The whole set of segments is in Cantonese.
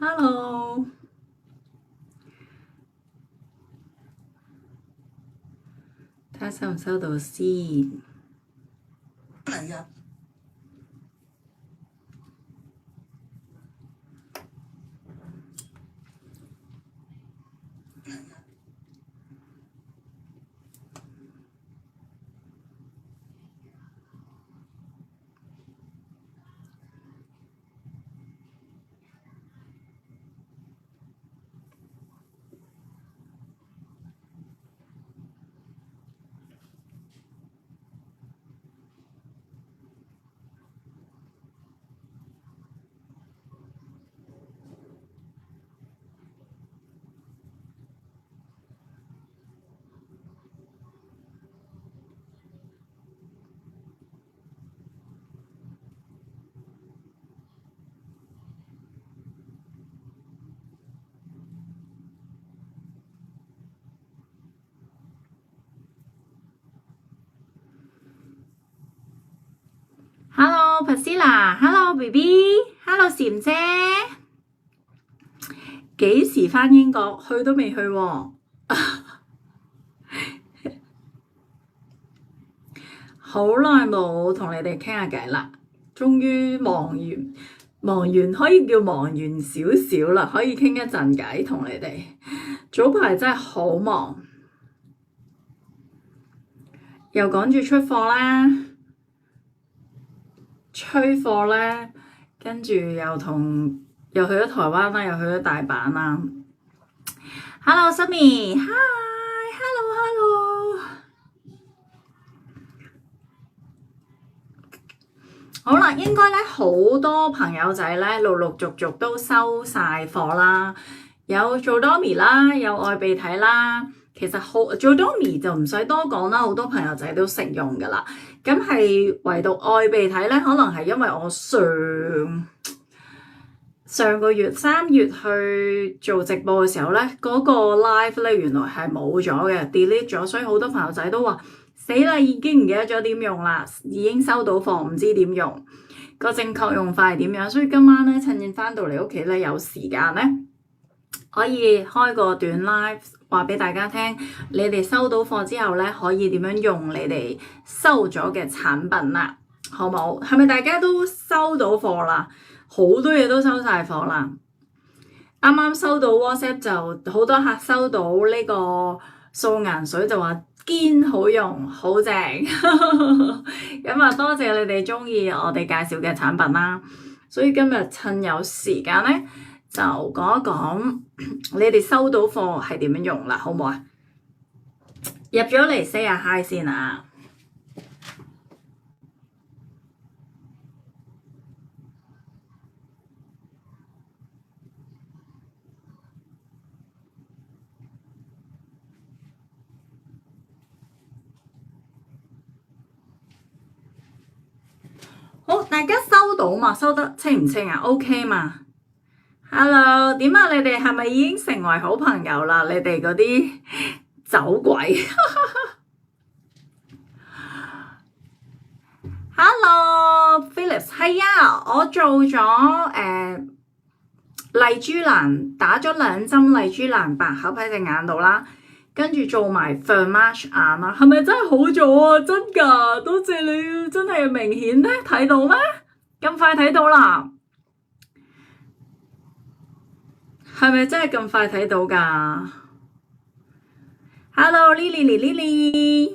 Hello，睇下收唔收到先。嚟嘅。Hello Priscilla，Hello BB，Hello 禪姐，幾時返英國？去都未去喎，好耐冇同你哋傾下偈啦，終於忙完可以叫忙完少少啦，可以傾一陣偈同你哋。早排真係好忙，又趕住出貨啦。催貨咧，跟住又去咗台灣啦，又去咗大阪啦。Hello Sunny，Hi，Hello。好啦，應該咧好多朋友仔咧陸陸續續都收晒貨啦，有做 Domi 啦，有愛鼻涕啦。其實做 Domi 就唔使多講啦，好多朋友仔都識用噶啦。咁係唯獨愛鼻涕咧，可能係因為我上個月3月去做直播嘅時候咧，嗰個 live 咧原來係冇咗嘅 delete 咗，所以好多朋友仔都話死啦，已經唔記得咗點用啦，已經收到貨唔知點用，個正確用法係點樣，所以今晚咧趁住翻到嚟屋企咧有時間咧，可以開個短 live 話俾大家聽，你哋收到貨之後咧可以點樣用你哋收咗嘅產品啦，好冇？係咪大家都收到貨啦？好多嘢都收晒貨啦！啱啱收到 WhatsApp 就好多客收到呢個素顏水就話堅好用，好正。咁啊，多謝你哋鍾意我哋介紹嘅產品啦。所以今日趁有時間咧，就講一講你哋收到貨係點樣用啦，好唔好啊？入咗嚟 say 下 hi 先啊！好，大家收到嘛？收得清唔清啊 ？OK 嘛 ？Hello， 點啊？你哋係咪已經成為好朋友啦？你哋嗰啲走鬼，Hello，Phillips， 係啊，我做咗麗珠蘭，打咗2針麗珠蘭白盒喺隻眼度啦，跟住做埋 Thermage 眼啦，係咪真係好咗啊？真㗎，多謝你，真係明顯咧，睇到咩？咁快睇到啦？係咪真係咁快睇到㗎 ？Hello Lily，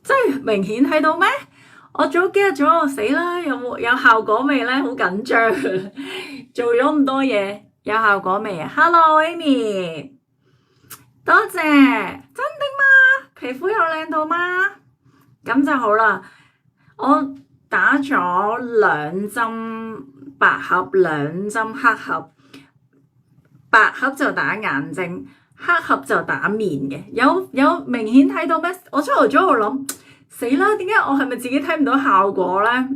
真係明顯睇到咩？我早幾日咗，死啦！有效果未咧？好緊張，做咗咁多嘢，有效果未啊 ？Hello Amy， 多謝，真的嗎？皮膚有靚到嗎？咁就好啦，我打咗2針白盒，2針黑盒。白盒就打眼睛，黑盒就打面嘅。有明顯睇到咩？我初頭喺度諗，死啦！點解我係咪自己睇唔到效果咧？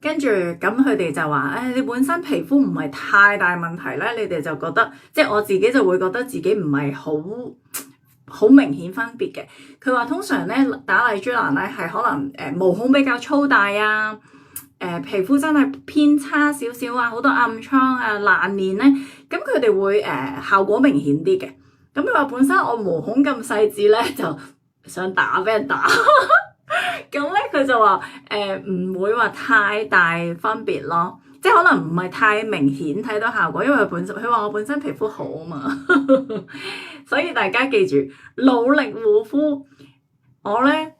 跟住咁佢哋就話：你本身皮膚唔係太大問題咧，你哋就覺得，即係我自己就會覺得自己唔係好明顯分別嘅。佢話通常咧打麗珠蘭咧係可能毛孔比較粗大啊，皮膚真係偏差少少啊，好多暗瘡啊、爛鏈咧，咁佢哋會效果明顯啲嘅。咁佢話本身我毛孔咁細緻咧，就想俾人打。咁咧佢就話唔會話太大分別咯，即係可能唔係太明顯睇到效果，因為佢話我本身皮膚好啊嘛。所以大家記住努力護膚。我咧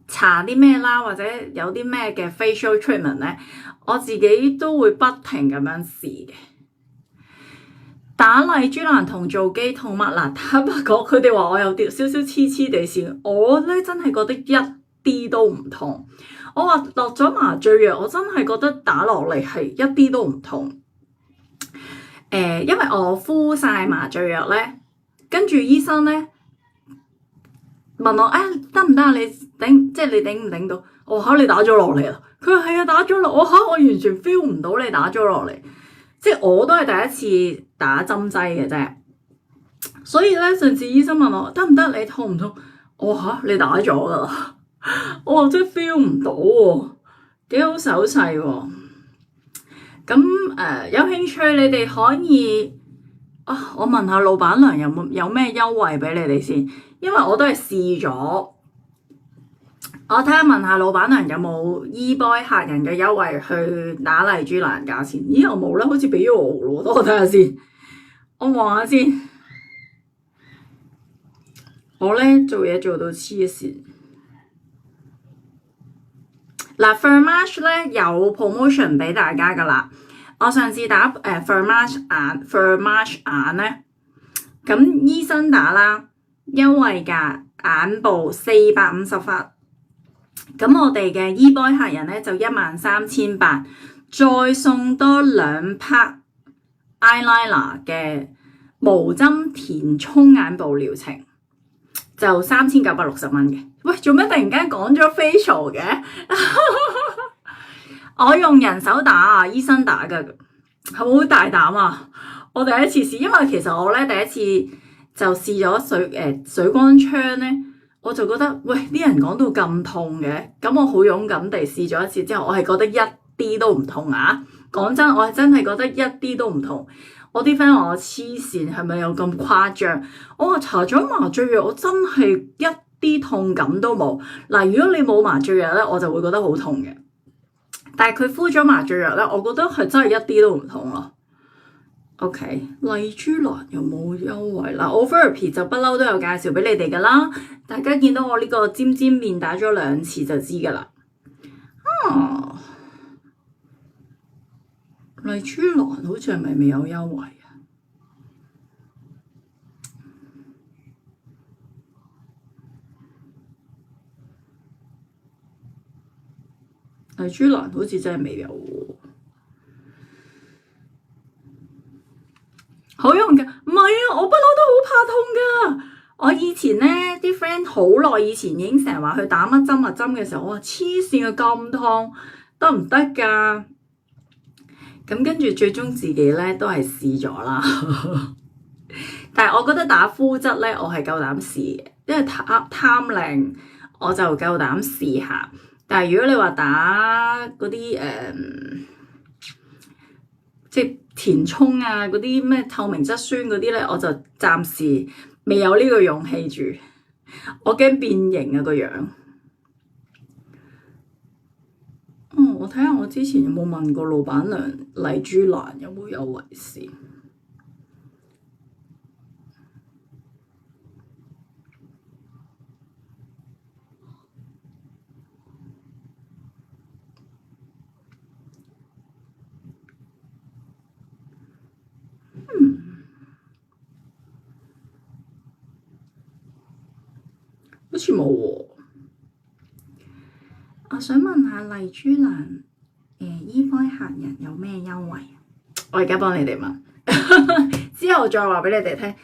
搽啲咩啦，或者有啲咩嘅 facial treatment 咧，我自己都會不停咁樣試嘅。打麗珠蘭同做肌痛乜嗱，坦白講，佢哋話我有啲少少黐黐地線，我咧真係覺得一啲都唔痛。我話落咗麻醉藥，我真係覺得打落嚟係一啲都唔痛。因為我敷晒麻醉藥咧，跟住醫生咧問我得唔得啊？你頂唔頂到？我話你打咗落嚟啦。佢話係啊，打咗落。我完全 feel 唔到你打咗落嚟。即係我都係第一次打針劑嘅啫，所以咧上次醫生問我得唔得，你痛唔痛？我話你打咗噶啦，我話真係 feel 唔到喎，幾好手勢喎。咁有興趣你哋可以我問下老闆娘有咩優惠俾你哋先，因為我都係試咗。我睇下問下老闆娘有冇 eBoy 客人嘅優惠去打麗珠蘭價錢？咦，我冇啦，好似俾咗我咯，等我睇下先。我望下先。我咧做嘢做到黐線。嗱 Thermage 咧有 promotion 俾大家噶啦。我上次打Thermage 眼咧，咁醫生打啦，優惠價眼部450發。咁我哋嘅 eBoy 客人咧就13800，再送多2 pack eyeliner 嘅無針填充眼部療程，就3960蚊嘅。喂，做咩突然間講咗 facial 嘅？我用人手打啊，醫生打噶，好大膽啊！我第一次試，因為其實我咧第一次就試咗水光槍咧。我就覺得，喂，啲人講到咁痛嘅，咁我好勇敢地試咗一次之後，我係覺得一啲都唔痛啊！講真，我係真係覺得一啲都唔痛。我啲 friend 話我黐線，係咪有咁誇張？我話搽咗麻醉藥，我真係一啲痛感都冇。嗱，如果你冇麻醉藥咧，我就會覺得好痛嘅。但係佢敷咗麻醉藥咧，我覺得係真係一啲都唔痛咯。OK，麗珠蘭有冇優惠嗱？我 Overpee 就不嬲都有介紹俾你哋噶啦，大家見到我呢個尖尖面打咗2次就知噶啦。麗珠蘭好似係咪未有優惠啊？麗珠蘭好似真係未有喎。好用嘅，唔係啊！我不嬲都好怕痛噶。我以前咧啲 friend 好耐以前已經成日話去打乜針嘅時候，我話黐線啊，咁痛得唔得㗎？咁跟住最終自己咧都係試咗啦。但係我覺得打膚質咧，我係夠膽試嘅，因為貪靚我就夠膽試下。但係如果你話打嗰啲即係填充啊，嗰啲咩透明質酸嗰啲咧，我就暫時未有呢個勇氣住，我驚變形啊個樣。我睇下我之前有冇問過老闆娘麗珠蘭有冇優惠先。好似冇喎。我想問下麗珠蘭eBoy 客人有咩優惠？我而家幫你哋問，之後再話俾你哋聽。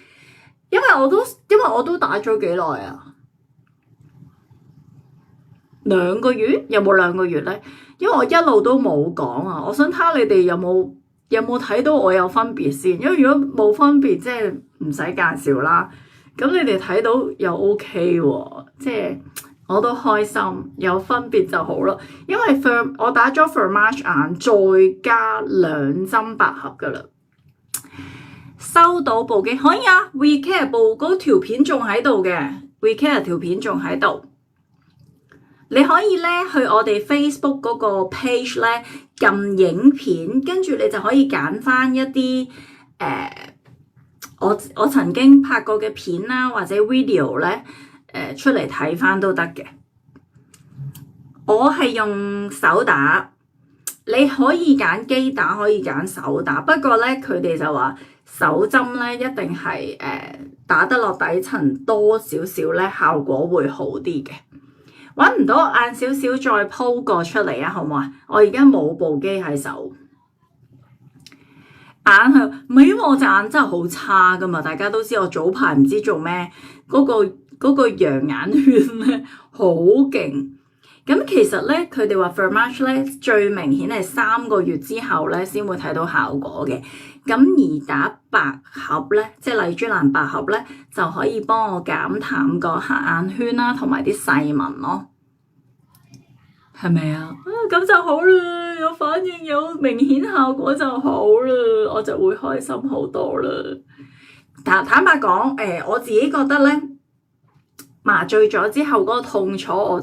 因為我都打咗幾耐啊，2個月？有冇2個月咧？因為我一路都冇講啊。我想睇下你哋有冇睇到我有分別先。因為如果冇分別，即係唔使介紹啦。咁你哋睇到又 OK 喎，即係我都開心，有分別就好咯。因為我打咗 Thermage 眼，再加2針百合噶啦。收到部機可以啊 ，WeCare 部嗰條片仲喺度嘅 ，WeCare 條片仲喺度。你可以咧去我哋 Facebook 嗰個 page 咧撳影片，跟住你就可以揀翻一啲我曾經拍過嘅片啦，或者 video 咧出嚟睇翻都得嘅。我係用手打，你可以揀機打，可以揀手打。不過咧，佢哋就話手針咧一定係打得落底層多少少咧，效果會好啲嘅。揾唔到晏少少再 po 個出嚟啊，好唔好啊？我而家冇部機喺手，眼係唔係因為我隻眼真係好差噶嘛？大家都知我早排唔知做咩，嗰個陽眼圈咧好勁。咁其實咧，佢哋話 Thermage 咧最明顯係3個月之後咧先會睇到效果嘅。咁而打百合咧，即係麗珠蘭百合咧，就可以幫我減淡個黑眼圈啦，同埋啲細紋咯，係咪啊？咁就好啦，有反應有明顯效果就好啦，我就會開心好多啦。坦白講，我自己覺得咧，麻醉咗之後嗰個痛楚，我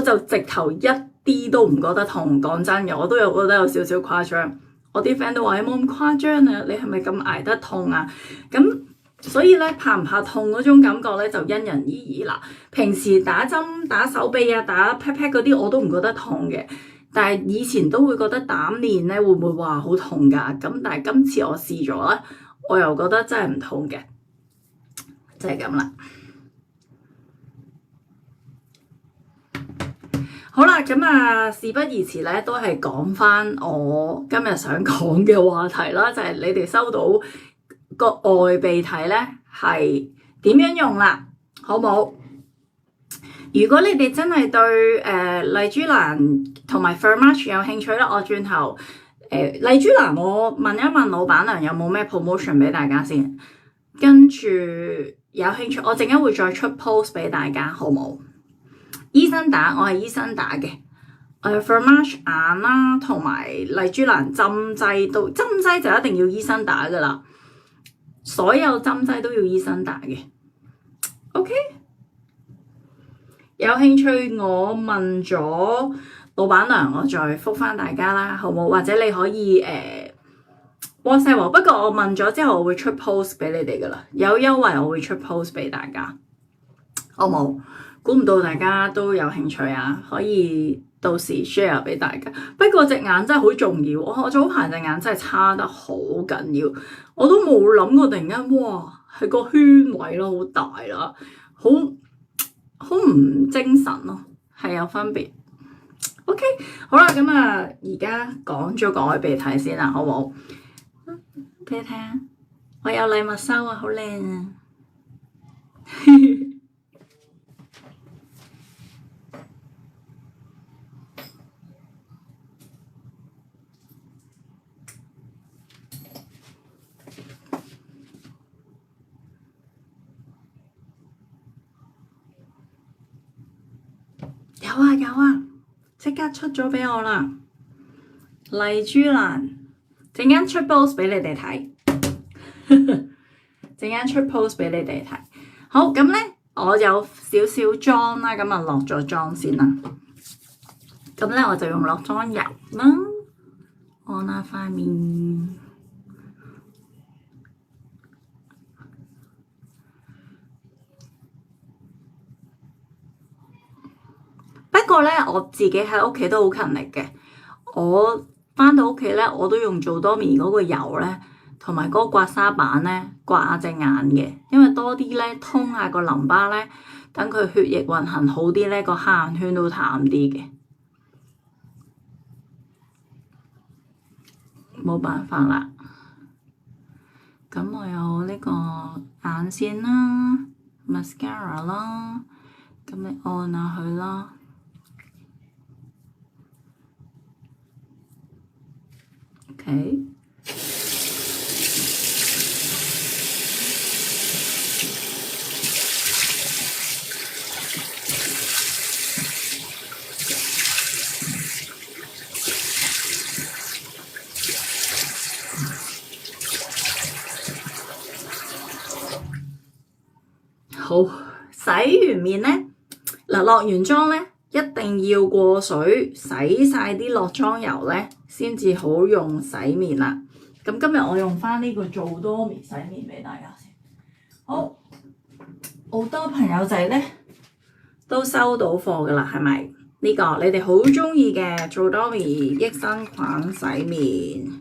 就直頭一啲都唔覺得痛。講真嘅，我都有覺得有少少誇張。我啲 friend 都話：你冇咁誇張啊，你係咪咁捱得痛啊？咁所以咧，怕唔怕痛嗰種感覺咧，就因人而異啦。平時打針、打手臂啊、打 pat pat 嗰啲，我都唔覺得痛嘅。但係以前都會覺得打面咧，會唔會話好痛㗎？咁但係今次我試咗咧，我又覺得真係唔痛嘅，就係咁啦。好啦，咁啊，事不宜遲咧，都係講翻我今日想講嘅話題啦，就係你哋收到個外鼻涕咧係點樣用啦，好冇？如果你哋真係對麗珠蘭同埋 Thermage 有興趣咧，我轉頭麗珠蘭我問一問老闆娘有冇咩 promotion 俾大家先，跟住有興趣我陣間會再出 post 俾大家，好冇？醫生打，我係醫生打嘅。Thermage 眼啦，同埋麗珠蘭針劑都，針劑就一定要醫生打噶啦。所有針劑都要醫生打嘅。OK， 有興趣我問咗老闆娘，我再覆返大家啦，好冇？或者你可以WhatsApp 我，不過我問咗之後，我會出 post 俾你哋噶啦，有優惠我會出 post 俾大家，好冇？估唔到大家都有興趣啊，可以到時 share 俾大家。不過隻眼真係好重要，我早排隻眼真係差得好緊要，我都冇諗過突然間，哇，係個圈位咯，好大啦，好唔精神咯，係有分別。OK， 好啦，咁啊，而家講咗個外鼻涕先啦，好冇？俾你睇下，我有禮物收啊，好靚啊！有啊，即刻出咗俾我啦！麗珠蘭，陣間出 post 俾你哋睇，陣間出 post 俾你哋睇。好，咁咧我有少少妝啦，咁啊落咗妝先啦。咁咧我就用落妝油啦，按下塊面。不過咧，我自己喺屋企都好勤力嘅。我返到屋企咧，我都用做多面嗰個油咧，同埋嗰個刮痧板咧，刮下隻眼嘅。因為多啲咧，通下個淋巴咧，等佢血液運行好啲咧，個黑眼圈都淡啲嘅。冇辦法啦。咁我有呢個眼線啦、mascara 啦，咁你按下佢啦。OK， 好好，洗完面咧，嗱落完妝咧，一定要過水洗晒啲落妝油咧，先至好用洗面啦。咁今日我用翻呢個做多面洗面俾大家先。好，好多朋友仔咧都收到貨噶啦，係咪？呢個你哋好中意嘅做多面益生菌洗面。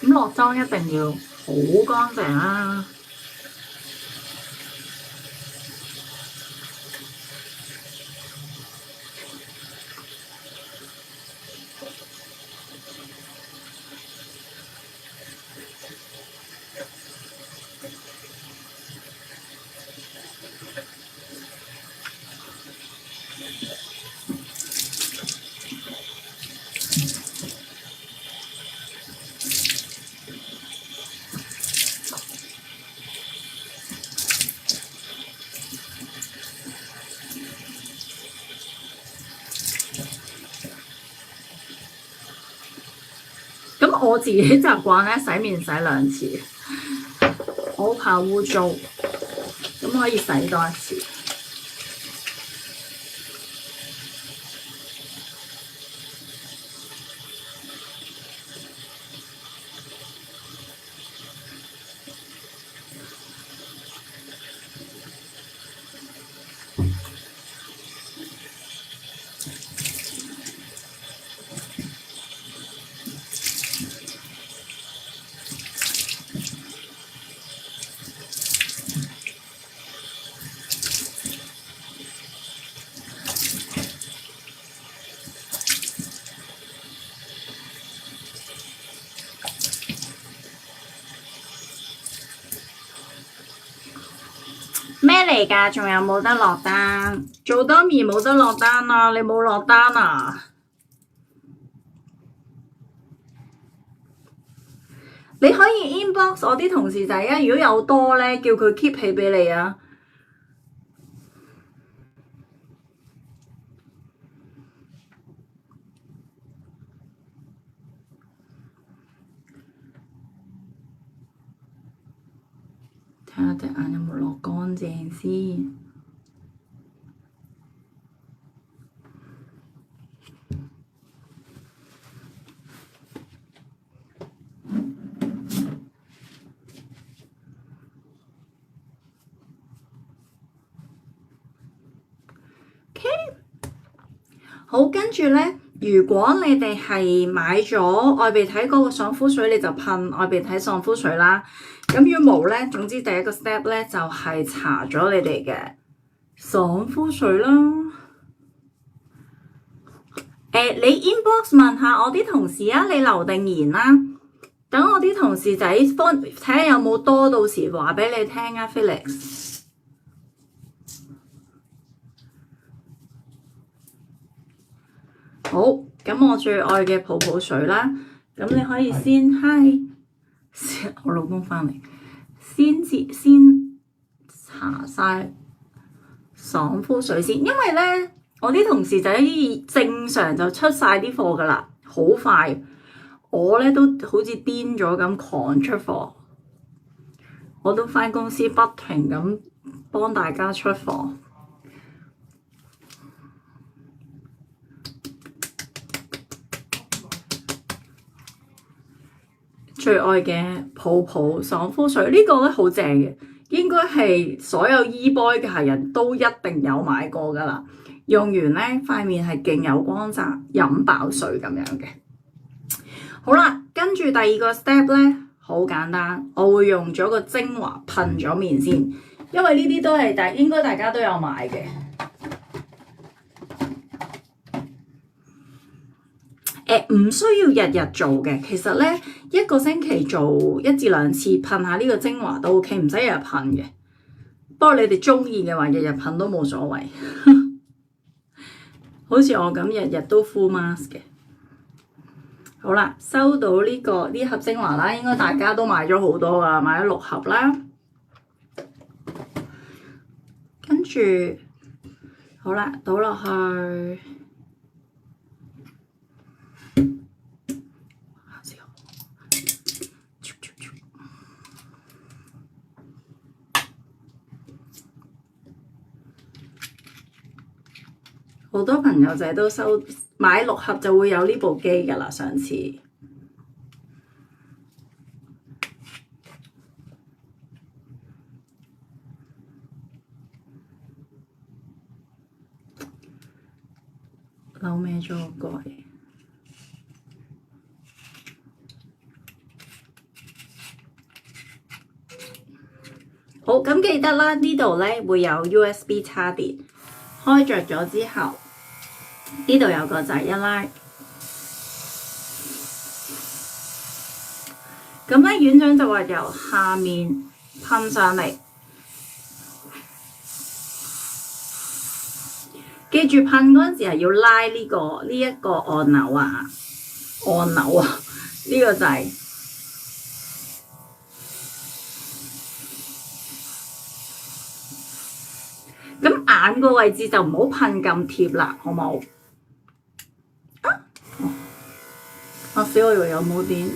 咁落妝一定要好乾淨啦。咁我自己習慣咧洗面洗2次，我好怕污糟，咁可以洗多1次。咩嚟㗎？仲有冇得落單？做多面冇得落單啊！你冇落單啊？你可以 inbox 我啲同事仔啊！如果有多咧，叫佢 keep 起俾你啊！睇下隻眼有冇落乾淨先。好，跟住咧，如果你哋係買咗愛鼻涕嗰個爽膚水，你就噴愛鼻涕爽膚水啦。咁羽毛咧，總之第一個 step 咧就係搽咗你哋嘅爽膚水啦。你 inbox 問下我啲同事啊，你留定言啦。等我啲同事仔幫睇下有冇多，到時話俾你聽啊 ，Felix。好，咁我最愛嘅泡泡水啦，咁你可以先我老公返嚟，先搽晒爽膚水先，因為咧我啲同事仔正常就出晒啲貨噶啦，好快，我咧都好似癲咗咁狂出貨，我都返公司不停咁幫大家出貨。最愛嘅泡泡爽膚水呢個咧好正嘅，應該係所有 E-boy 嘅客人都一定有買過噶啦。用完咧塊面係勁有光澤，飲飽水咁樣嘅。好啦，跟住第二個 step 咧好簡單，我會用咗個精華噴咗面先，因為呢啲都係應該大家都有買嘅。唔需要日日做嘅，其實咧1個星期做1至2次，噴下呢個精華都 OK， 唔使日日噴嘅。不過你哋中意嘅話，日日噴都冇所謂。好似我咁日日都 full mask 嘅。好啦，收到呢盒精華啦，應該大家都買咗好多㗎，買咗6盒啦。跟住好啦，倒落去。好多朋友仔都買6盒就會有呢部機㗎啦，上次。扭歪咗個蓋。好，咁記得啦，呢度咧會有 USB 插電，開着咗之後，呢度有個掣一拉，咁咧院長就話由下面噴上嚟，記住噴嗰陣時係要拉呢一個按鈕啊，呢個掣。咁眼個位置就唔好噴咁貼啦，好冇？我死我以為有冇電。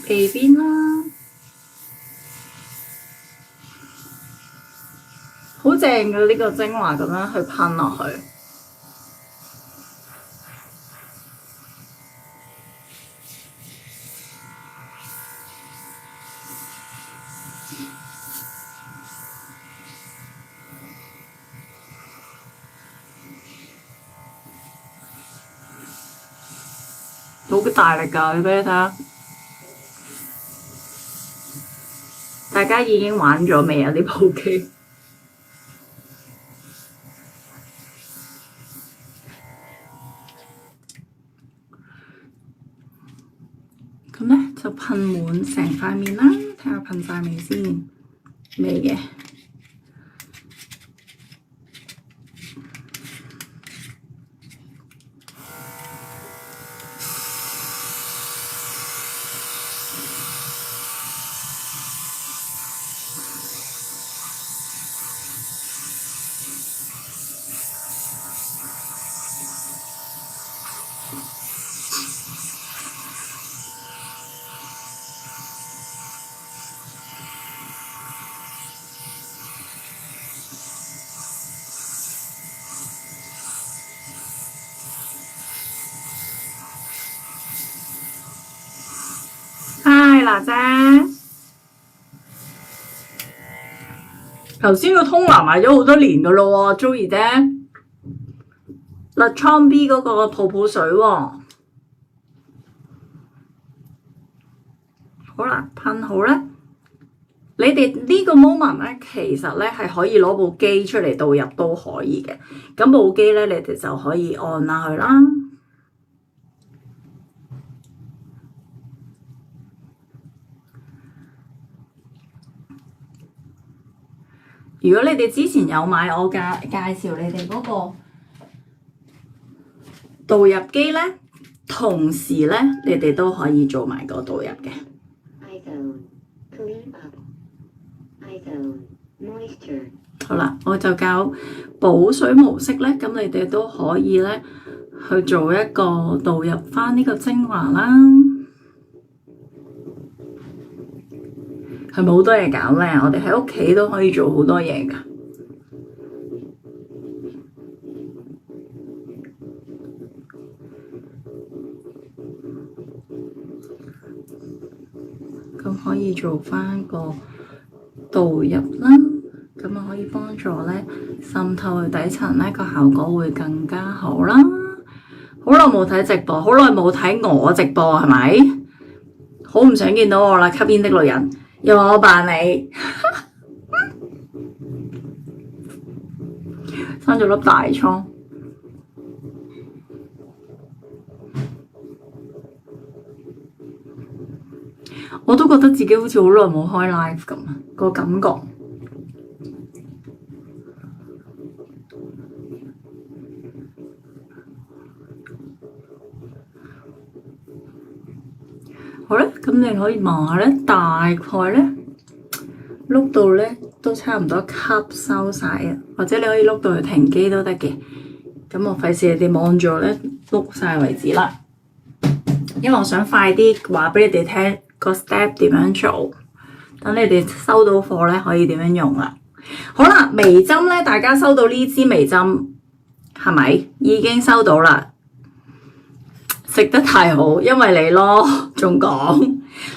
鼻邊啦，好正嘅呢個精華咁樣去噴落去。好大力㗎，你俾你睇下。大家已經玩咗未啊？呢部機咁咧就噴滿成塊面啦，睇下噴晒未先，未嘅。哪吒，頭先個通拿買咗好多年㗎咯喎 ，Joey 姐，LACHOME B 嗰個泡泡水喎。好啦，噴好啦。你哋呢個 moment 咧，其實咧係可以攞部機出嚟導入都可以嘅。咁部機咧，你哋就可以按下佢啦。如果你哋之前有買我介紹你哋嗰個導入機咧，同時咧你哋都可以做埋個導入嘅。好啦，我就教補水模式咧，咁你哋都可以咧去做一個導入返呢個精華啦。係咪好多嘢搞咧？我哋喺屋企都可以做好多嘢㗎。咁可以做返個導入啦，咁啊可以幫助咧滲透去底層咧，個效果會更加好啦。好耐冇睇直播，好耐冇睇我直播係咪？好唔想見到我啦！吸煙的女人。又話我扮你，生咗粒大瘡，我都覺得自己好似好耐冇開 live 咁啊，個感覺。咁你可以望下咧，大概咧碌到咧都差唔多吸收晒啊，或者你可以碌到去停機都得嘅。咁我費事你哋望住我咧碌晒為止啦，因為我想快啲話俾你哋聽個 step 點樣做，等你哋收到貨咧可以點樣用啦。好啦，微針咧，大家收到呢支微針係咪已經收到啦？食得太好，因為你咯，仲講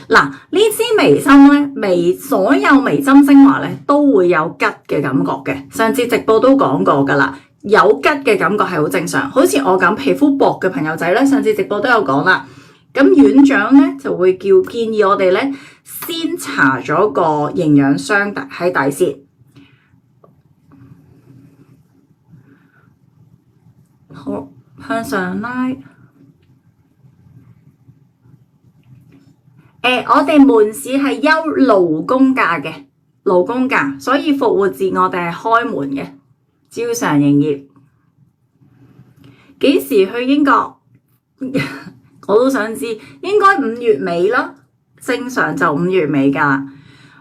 嗱，呢支微針咧，所有微針精華咧都會有吉嘅感覺嘅。上次直播都講過噶啦，有吉嘅感覺係好正常。好似我咁皮膚薄嘅朋友仔咧，上次直播都有講啦。咁院長咧就會建議我哋咧先搽咗個營養霜喺底先，好向上拉。我哋門市係休勞工假嘅，勞工假，所以復活節我哋係開門嘅，照常營業。幾時去英國？我都想知，應該5月尾啦，正常就5月尾㗎。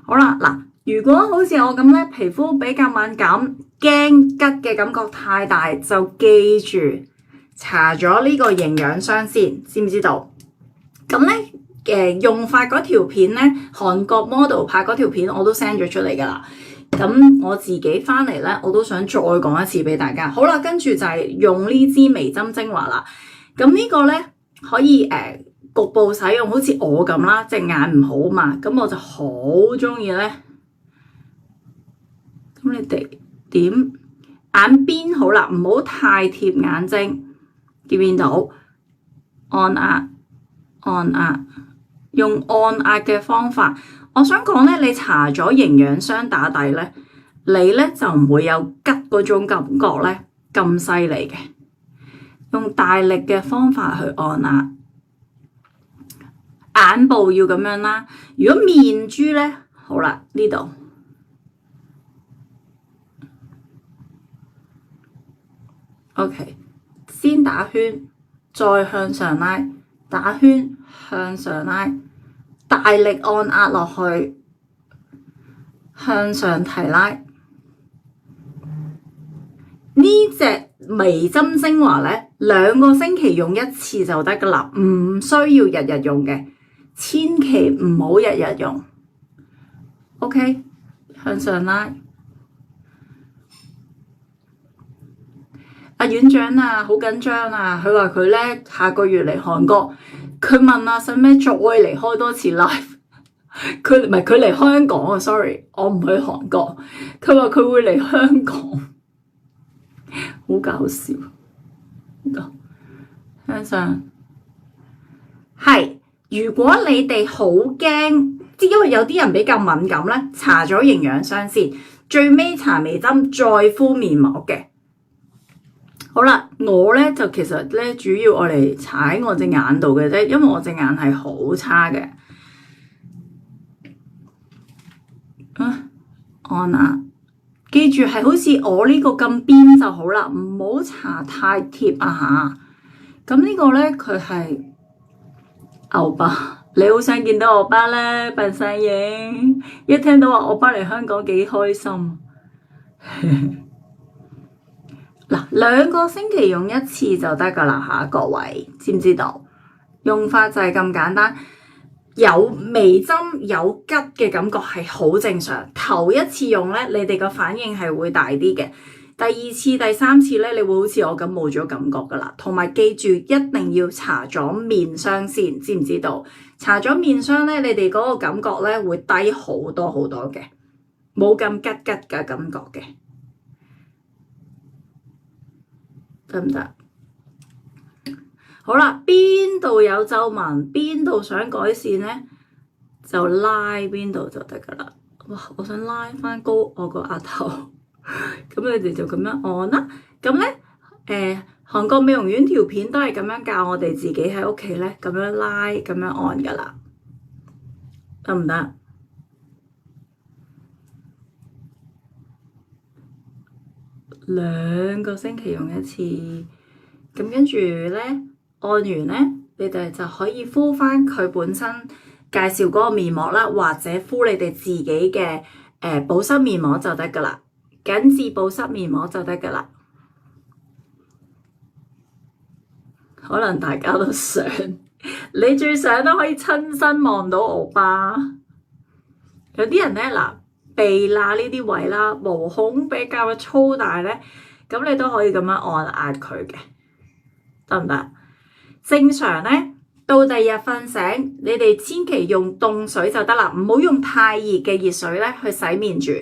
好啦，嗱，如果好似我咁咧，皮膚比較敏感，驚吉嘅感覺太大，就記住搽咗呢個營養霜先，知唔知道？咁咧。用法嗰條片咧，韓國 model 拍嗰條片我都 send 咗出嚟㗎啦。咁我自己翻嚟咧，我都想再講一次俾大家。好啦，跟住就係用呢支微針精華啦。咁呢個咧可以局部使用，好似我咁啦，隻眼唔好嘛，咁我就好中意咧。咁你哋點眼邊好啦，唔好太貼眼睛，見唔見到？按壓，按壓。用按壓嘅方法，我想講咧，你搽咗營養霜打底咧，你咧就唔會有吉嗰種感覺咧咁犀利嘅。用大力嘅方法去按壓，眼部要咁樣啦。如果面珠咧，好啦，呢度 OK， 先打圈，再向上拉，打圈。向上拉，大力按壓落去，向上提拉。呢隻微針精華咧，2個星期用1次就得噶啦，唔需要日日用嘅，千祈唔好日日用。OK， 向上拉。阿院長啊，好緊張啊！佢話佢咧下個月嚟韓國。佢問啊，使咩再嚟開多次 live？ 佢嚟香港啊 ，sorry， 我唔去韓國。佢話佢會嚟香港，好搞笑。向上係，如果你哋好驚，即因為有啲人比較敏感咧，搽咗營養霜先，最尾搽微針再敷面膜嘅。好啦，我咧就其實咧主要我嚟搽喺我隻眼度嘅啫，因為我隻眼係好差嘅。按壓，記住係好似我呢個咁邊就好啦，唔好搽太貼啊嚇。咁呢個咧佢係歐巴，你好想見到歐巴咧，扮晒影，一聽到話歐巴嚟香港幾開心。嗱，2個星期用1次就得噶啦嚇，各位知唔知道？用法就係咁簡單，有微針有吉嘅感覺係好正常。頭1次用咧，你哋個反應係會大啲嘅。第2次、第3次咧，你會好似我咁冇咗感覺噶啦。同埋記住，一定要搽咗面霜先，知唔知道？搽咗面霜咧，你哋嗰個感覺咧會低好多好多嘅，冇咁吉吉嘅感覺嘅。得唔得？好啦，邊度有皺紋，邊度想改善咧，就拉邊度就得噶啦。哇！我想拉翻高我個額頭，咁你哋就咁樣按啦。咁咧，韓國美容院條片都係咁樣教我哋自己喺屋企咧，咁樣拉，咁樣按噶啦，得唔得？2個星期用1次，咁跟住咧按完咧，你哋就可以敷翻佢本身介紹嗰個面膜啦，或者敷你哋自己嘅保濕面膜就得噶啦，緊緻保濕面膜就得噶啦。可能大家都想，你最想都可以親身望到歐巴。有啲人咧嗱，鼻罅呢啲位啦，毛孔比較粗大咧，咁你都可以咁樣按壓佢嘅，得唔得？正常咧，到第二日瞓醒，你哋千祈用凍水就得啦，唔好用太熱嘅熱水咧去洗面住。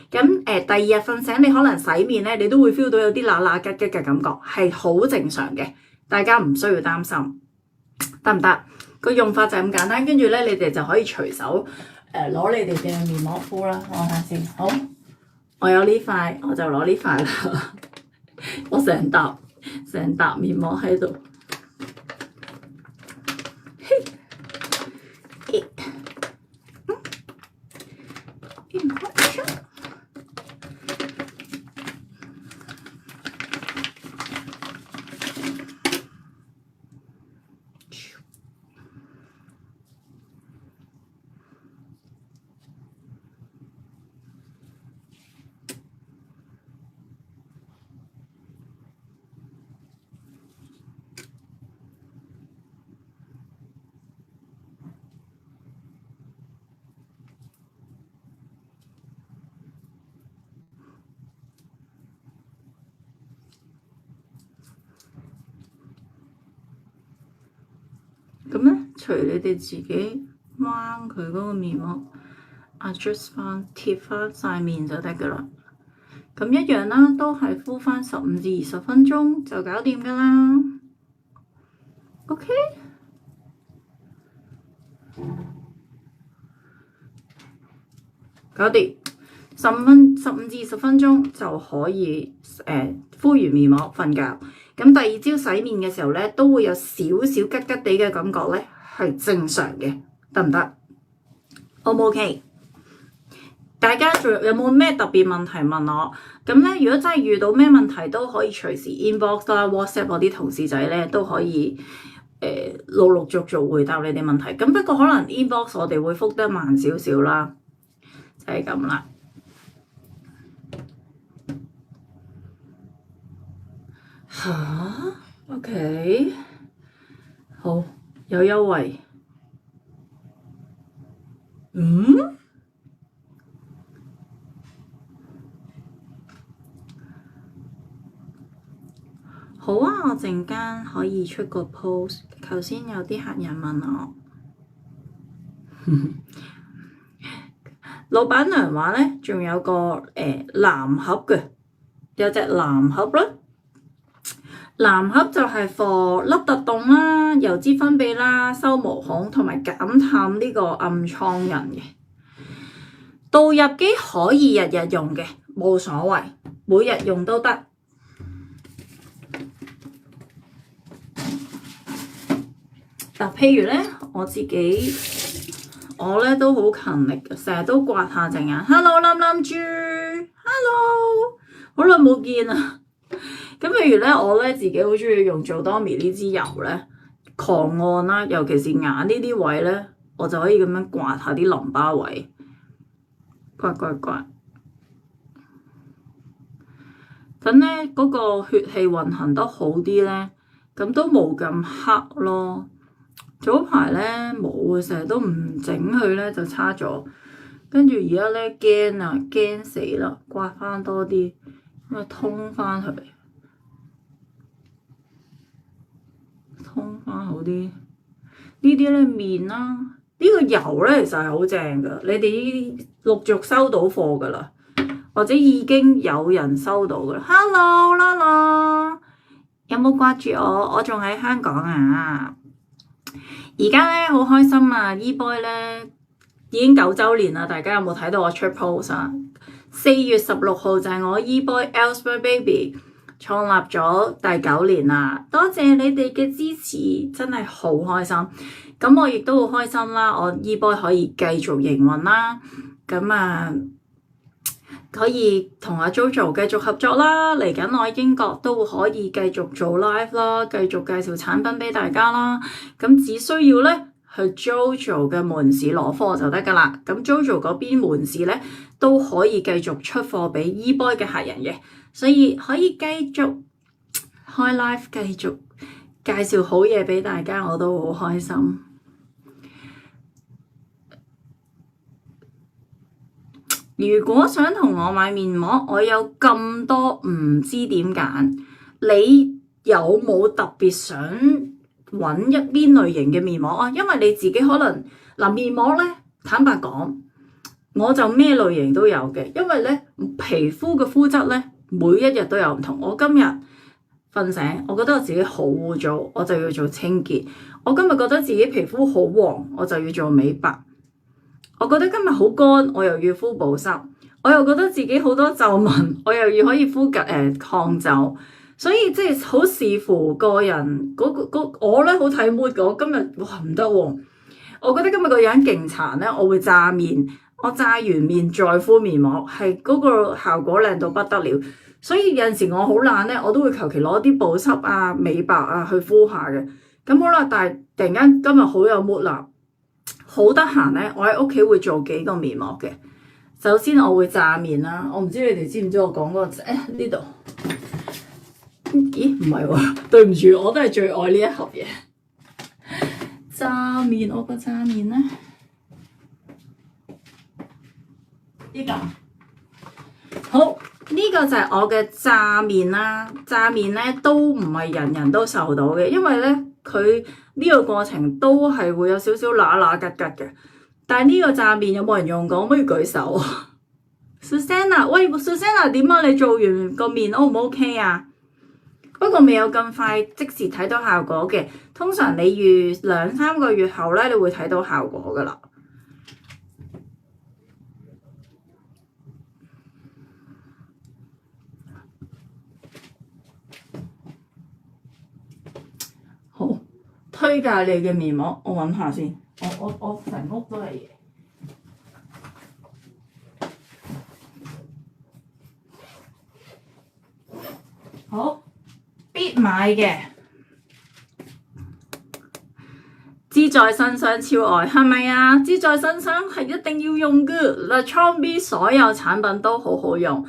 咁第二日瞓醒，你可能洗面咧，你都會 feel 到有啲乸乸吉吉嘅感覺，係好正常嘅。大家唔需要擔心，得唔得？個用法就係咁簡單，跟住咧你哋就可以隨手攞你哋嘅面膜敷啦。我睇下先，好，我有呢塊，我就攞呢塊啦。我成沓面膜喺度。咁咧，隨你哋自己掹佢嗰個面膜 adjust 翻貼翻晒面就得噶啦。咁一樣啦，都係敷翻15至20分鐘就搞掂噶啦。OK， 搞掂，15至20分鐘就可以敷完面膜瞓覺。咁第二朝洗面嘅時候咧，都會有少少吉吉地嘅感覺咧，係正常嘅，得唔得？O 唔 OK？大家仲有冇咩特別問題問我？咁咧，如果真係遇到咩問題，都可以隨時 inbox 啦、WhatsApp 我啲同事仔咧，都可以陸陸續續回答你哋問題。咁不過可能 inbox 我哋會覆得慢少少啦，就係咁啦。OK， 好，有優惠。好啊，我陣間可以出個 post。頭先有啲客人問我，老闆娘話咧，仲有個藍盒嘅，有隻藍盒啦。藍盒就係 for 凹凸洞啦、油脂分泌啦、收毛孔同埋減淡呢個暗瘡印嘅。導入機可以日日用嘅，冇所謂，每日用都得。嗱，譬如咧，我自己我咧都好勤力嘅，成日都刮下隻眼。Hello， 冧冧豬 ，Hello， 好耐冇見啊！咁譬如咧，我咧自己好中意用Jodomi呢支油咧，狂按啦，尤其是眼呢啲位咧，我就可以咁樣刮下啲淋巴位，刮，等咧嗰個血氣運行得好啲咧，咁都冇咁黑咯。早排咧冇啊，成日都唔整佢咧就差咗，跟住而家咧驚死啦，刮翻多啲，咁啊通翻佢。通翻好啲，呢啲咧面啦，呢個油咧其實係好正噶，你哋呢啲陸續收到貨噶啦，或者已經有人收到噶啦。Hello， 啦啦，有冇掛住我？我仲喺香港啊！而家咧好開心啊 ！eBoy 咧已經9週年啦，大家有冇睇到我出 post 啊？4月16號就係我 eBoy Elsewhere Baby創立咗第9年啦，多謝你哋嘅支持，真係好開心。咁我亦都好開心啦，我 eBoy 可以繼續營運啦。咁可以同阿 JoJo 繼續合作啦。嚟緊我喺英國都可以繼續做 live 啦，繼續介紹產品俾大家啦。咁只需要咧去 JoJo 嘅門市攞貨就得㗎啦。咁 JoJo 嗰邊門市咧都可以繼續出貨俾 eBoy 嘅客人嘅，所以可以繼續開 live，繼續介紹好嘢俾大家，我都好開心。如果想同我買面膜，我有咁多唔知點揀，你有冇特別想揾一邊類型嘅面膜啊？因為你自己可能面膜咧，坦白講，我就咩類型都有嘅，因為咧皮膚嘅膚質咧每一日都有唔同。我今日瞓醒，我覺得我自己好污糟，我就要做清潔。我今日覺得自己皮膚好黃，我就要做美白。我覺得今日好乾，我又要敷保濕。我又覺得自己好多皺紋，我又要可以敷抗皺。所以即係好視乎個人我咧好睇 mood 嘅。我今日哇唔得喎，我覺得今日個樣勁殘咧，我會炸面。我炸完面再敷面膜，係嗰個效果靚到不得了。所以有陣時我好懶咧，我都會求其攞啲保濕啊、美白啊去敷下嘅。咁好啦，但係突然間今日好有 mood 啦。好得閒咧，我喺屋企會做幾個面膜嘅。首先我會炸面啦，我唔知你哋知唔知我講嗰個呢度？咦，唔係喎，對唔住，我都係最愛呢一盒嘢。炸面，我個炸面咧，呢個好，呢個就係我嘅炸面啦。炸面咧都唔係人人都受到嘅，因為咧佢呢個過程都係會有少少乸乸吉吉嘅。但係呢個炸面有冇人用過？可唔可以舉手？Susanna， 喂，Susanna 點啊？你做完個面 O 唔 OK 啊？不過未有咁快即時睇到效果嘅，通常你預2-3個月後咧，你會睇到效果噶啦。好，推介你嘅面膜，我揾下先。我成屋都係嘢。好，必買嘅，滋在身上超愛，係咪啊？滋在身上係一定要用嘅。嗱，Chombi 所有產品都好好用。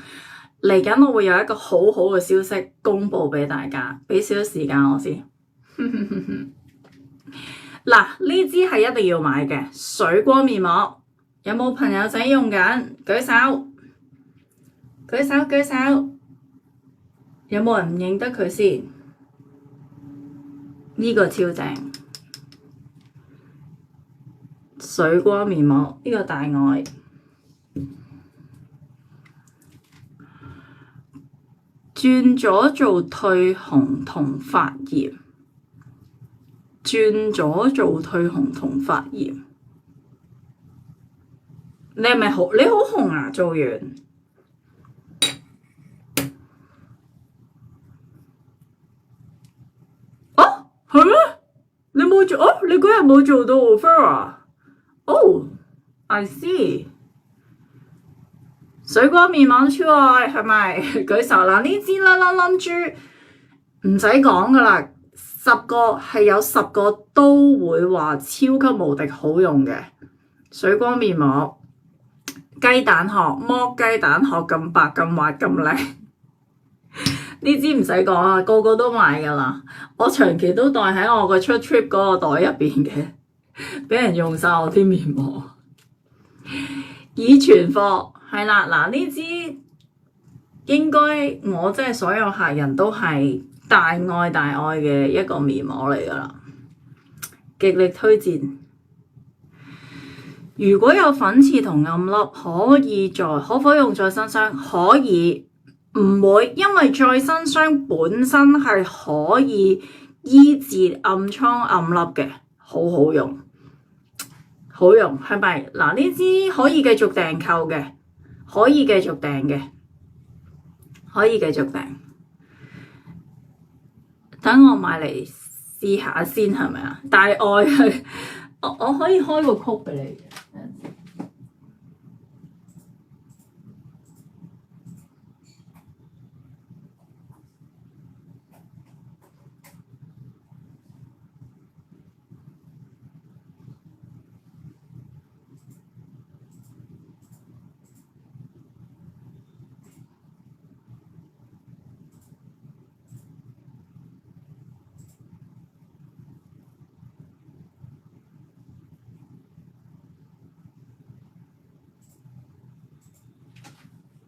嚟緊我會有一個好好嘅消息公佈俾大家，俾少少時間我先。嗱，呢支係一定要買嘅水光面膜，有冇朋友仔用緊？舉手，舉手，舉手。有冇人唔認得佢先？呢個超正，水光面膜，呢個大愛。轉咗做退紅同發炎，轉咗做退紅同發炎。你係咪好？你好紅啊！做完。哦，係咩？你冇做？哦，你嗰日冇做到 offer 啊？哦，I see。水光面膜超愛係咪？舉手啦！呢支啦啦冧珠唔使講噶啦，10個係有10個都會話超級無敵好用嘅水光面膜。雞蛋殼剝雞蛋殼咁白咁滑咁靚，呢支唔使講啊，個個都買噶啦。我長期都袋喺我個出 trip 嗰個袋入邊嘅，俾人用晒我啲面膜，已存貨。係啦，嗱，呢支應該我真係所有客人都係大愛大愛嘅一個面膜嚟噶啦，極力推薦。如果有粉刺同暗粒，可否用在身霜？可以，唔會，因為在身霜本身係可以醫治暗瘡暗粒嘅，好好用，好用係咪？嗱，呢支可以繼續訂購嘅。可以繼續訂嘅，可以繼續訂。等我買嚟試下先，係咪啊？大愛係，我可以開個曲俾你。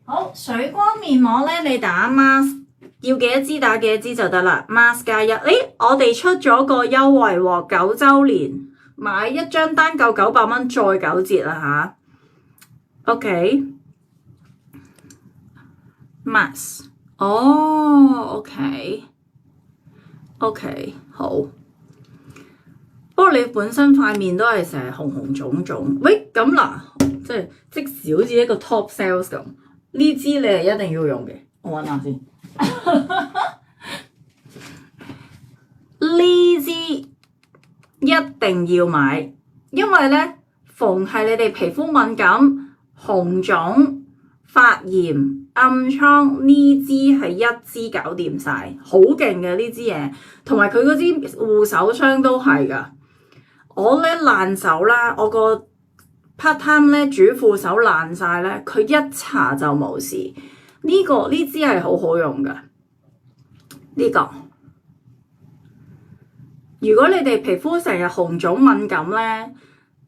好，水光面膜咧，你打 mask 要幾多支打幾多支就得啦。mask 加一，我哋出咗個優惠喎，9週年買一張單夠900蚊，再9折啦吓。OK，mask，OK，好。不過你本身塊面都係成日紅紅腫腫，喂咁嗱，即時好似一個 top sales 咁。呢支你係一定要用嘅，我揾下先。呢支一定要買，因為咧逢係你哋皮膚敏感、紅腫、發炎、暗瘡，呢支係一支搞掂晒，好勁嘅呢支嘢。同埋佢嗰支護手霜都係㗎。我咧爛手啦，我個 part time 咧主婦手爛晒咧，佢一搽就冇事。呢支係好好用㗎。呢個如果你哋皮膚成日紅腫敏感咧，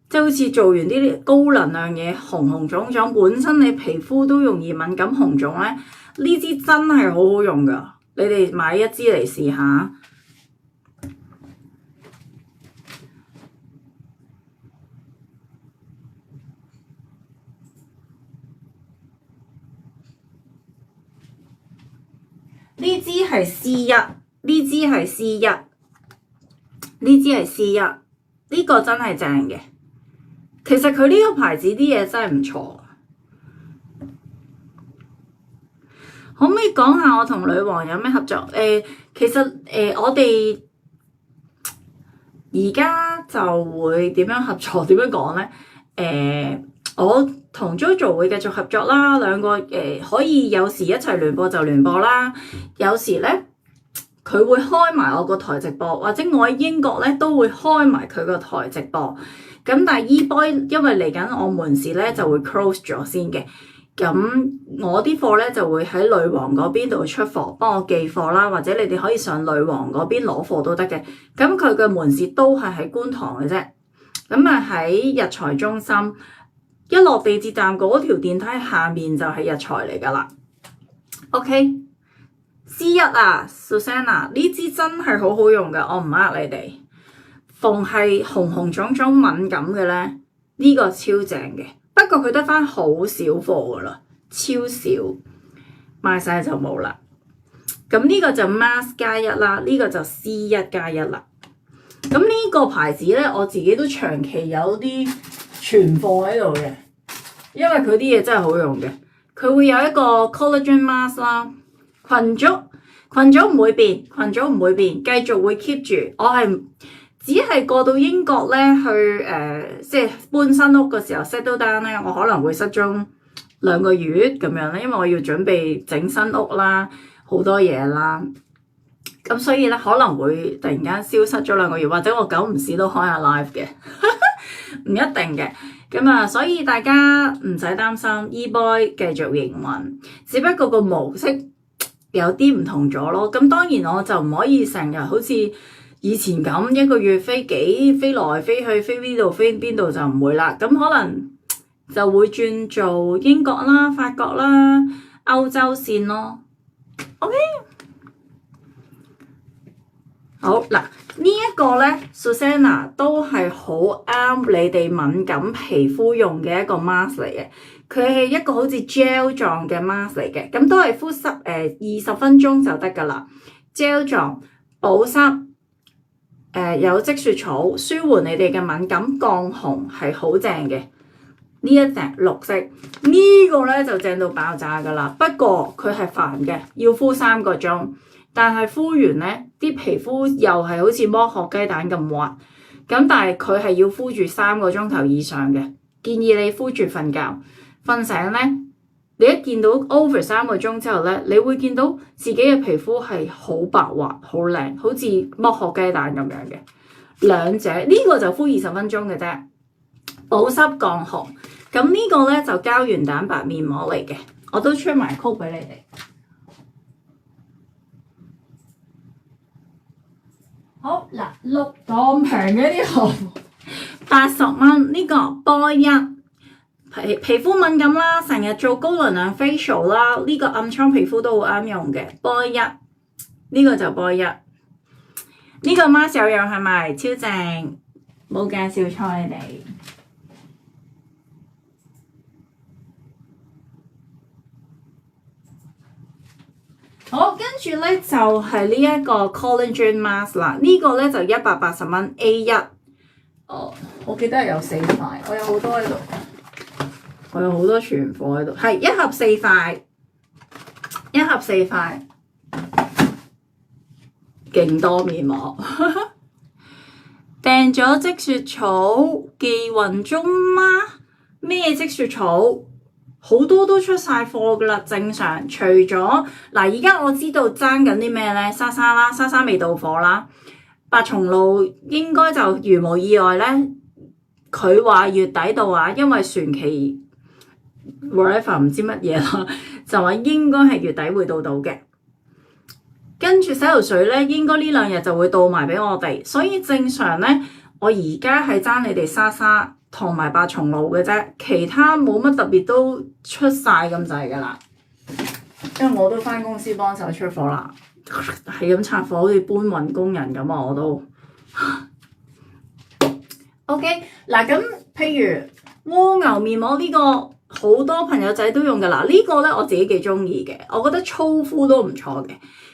即係好似做完啲高能量嘢，紅紅腫腫，本身你皮膚都容易敏感紅腫咧，呢支真係好好用㗎。你哋買一支嚟試下。呢支係 C1，呢支係 C1，呢支係 C1，呢個真係正嘅。其實佢呢個牌子啲嘢真係唔錯。可唔可以講下我同女王有咩合作？其實我哋而家就會點樣合作？點樣講咧？我同 JoJo 會繼續合作啦，兩個可以有時一齊聯播就聯播啦，有時咧佢會開埋我個台直播，或者我喺英國咧都會開埋佢個台直播。咁但係 eBoy 因為嚟緊我門市咧就會 close 咗先嘅，咁我啲貨咧就會喺女王嗰邊度出貨，幫我寄貨啦，或者你哋可以上女王嗰邊攞貨都得嘅。咁佢嘅門市都係喺觀塘嘅啫，咁啊喺日財中心。一落地鐵站嗰條電梯下面就係日財嚟㗎啦。OK，C1 啊 ，Susanna 呢支真係好好用㗎，我唔呃你哋。逢係紅紅腫腫敏感嘅咧，呢個超正嘅。不過佢得返好少貨㗎啦，超少，賣晒就冇啦。咁呢個就 mask 加一啦，呢個就 C1 加一啦。咁呢個牌子咧，我自己都長期有啲存貨喺度嘅，因為佢啲嘢真係好用嘅。佢會有一個 collagen mask 啦，群組唔會變，繼續會 keep 住。我係只係過到英國咧去即係搬新屋嘅時候 settle down 咧，我可能會失蹤2個月咁樣咧，因為我要準備整新屋啦，好多嘢啦。咁所以咧可能會突然間消失咗2個月，或者我久唔時都開下 live 嘅。唔一定嘅，咁啊，所以大家唔使擔心 eBoy 繼續營運，只不過個模式有啲唔同咗咯。咁當然我就唔可以成日好似以前咁一個月飛來飛去，飛呢度飛邊度就唔會啦。咁可能就會轉做英國啦、法國啦、歐洲線咯。OK， 好嗱。呢一個咧 Susanna 都係好啱你哋敏感皮膚用嘅一個 mask 嚟嘅，佢係一個好似 gel 狀嘅 mask 嚟嘅，咁都係敷濕20分鐘就得㗎啦。gel 狀保濕，有積雪草，舒緩你哋嘅敏感降紅係好正嘅。呢一隻綠色呢個咧就正到爆炸㗎啦，不過佢係煩嘅，要敷3個鐘。但係敷完咧，啲皮膚又係好似剝殼雞蛋咁滑，咁但係佢係要敷住3個鐘頭以上嘅，建議你敷住瞓覺。瞓醒咧，你一見到 over 3個鐘之後咧，你會見到自己嘅皮膚係好白滑、好靚，好似剝殼雞蛋咁樣嘅。兩者呢個就敷20分鐘嘅啫，保濕降紅。咁呢個咧就膠原蛋白面膜嚟嘅，我都出埋 code 俾你哋。好嗱，6咁平嘅呢個80蚊，呢個波1皮膚敏感啦，成日做高能量 facial 啦，呢個暗瘡皮膚都好啱用嘅。波一呢個就波一，呢個 mask 有用係咪？超正，冇介紹錯你哋。好，跟住咧就係呢一個 collagen mask 啦，呢個咧就180蚊 A1。哦，我記得係有4塊，我有好多喺度。我有好多存貨喺度，係1盒4塊，1盒4塊，勁多面膜。訂咗積雪草寄運中嗎？咩積雪草？好多都出晒貨噶啦，正常。除咗嗱，而家我知道爭緊啲咩咧？莎莎啦，莎莎未到貨啦。白松露應該就如無意外咧，佢話月底到啊，因為船期。whatever 唔知乜嘢啦，就話應該係月底會到嘅。跟住洗頭水咧，應該呢2日就會到埋俾我哋，所以正常咧，我而家係爭你哋莎莎同埋白松露嘅啫，其他冇乜特別都出晒咁滯噶啦。因為我都返公司幫手出貨啦，係咁拆貨，好似搬運工人咁啊！我都 OK 嗱，咁譬如蝸牛面膜呢個。好多朋友仔都用㗎啦，呢個咧我自己幾中意嘅，我覺得粗敷都唔錯嘅。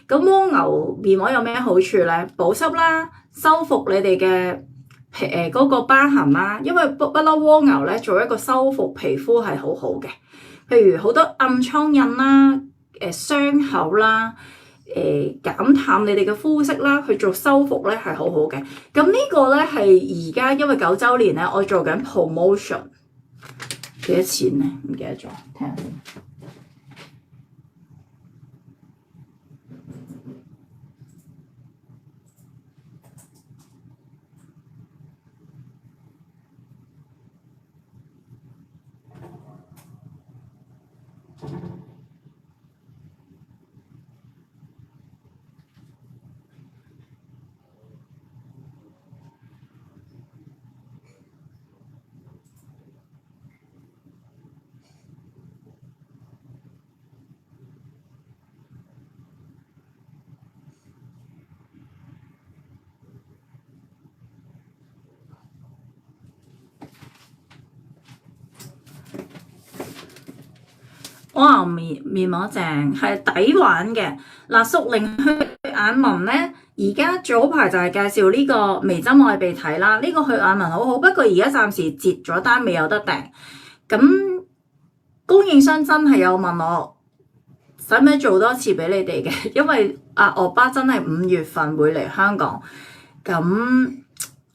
咁蝸牛面膜有咩好處咧？保濕啦，修復你哋嘅嗰個疤痕啦，因為不嬲蝸牛咧做一個修復皮膚係好好嘅。譬如好多暗瘡印啦、傷口啦、減淡你哋嘅膚色啦，去做修復咧係好好嘅。咁呢個咧係而家因為9週年咧，我做緊 promotion。幾多錢咧？唔記得咗，睇下先。哇！面膜正，係抵玩嘅。嗱，淑玲去眼紋咧，而家早排就係介紹呢個微針愛鼻涕啦。呢個去眼紋好好，不過而家暫時截咗單，未有得訂。咁供應商真係有問我，使唔使做多次俾你哋嘅？因為歐巴真係5月份會嚟香港，咁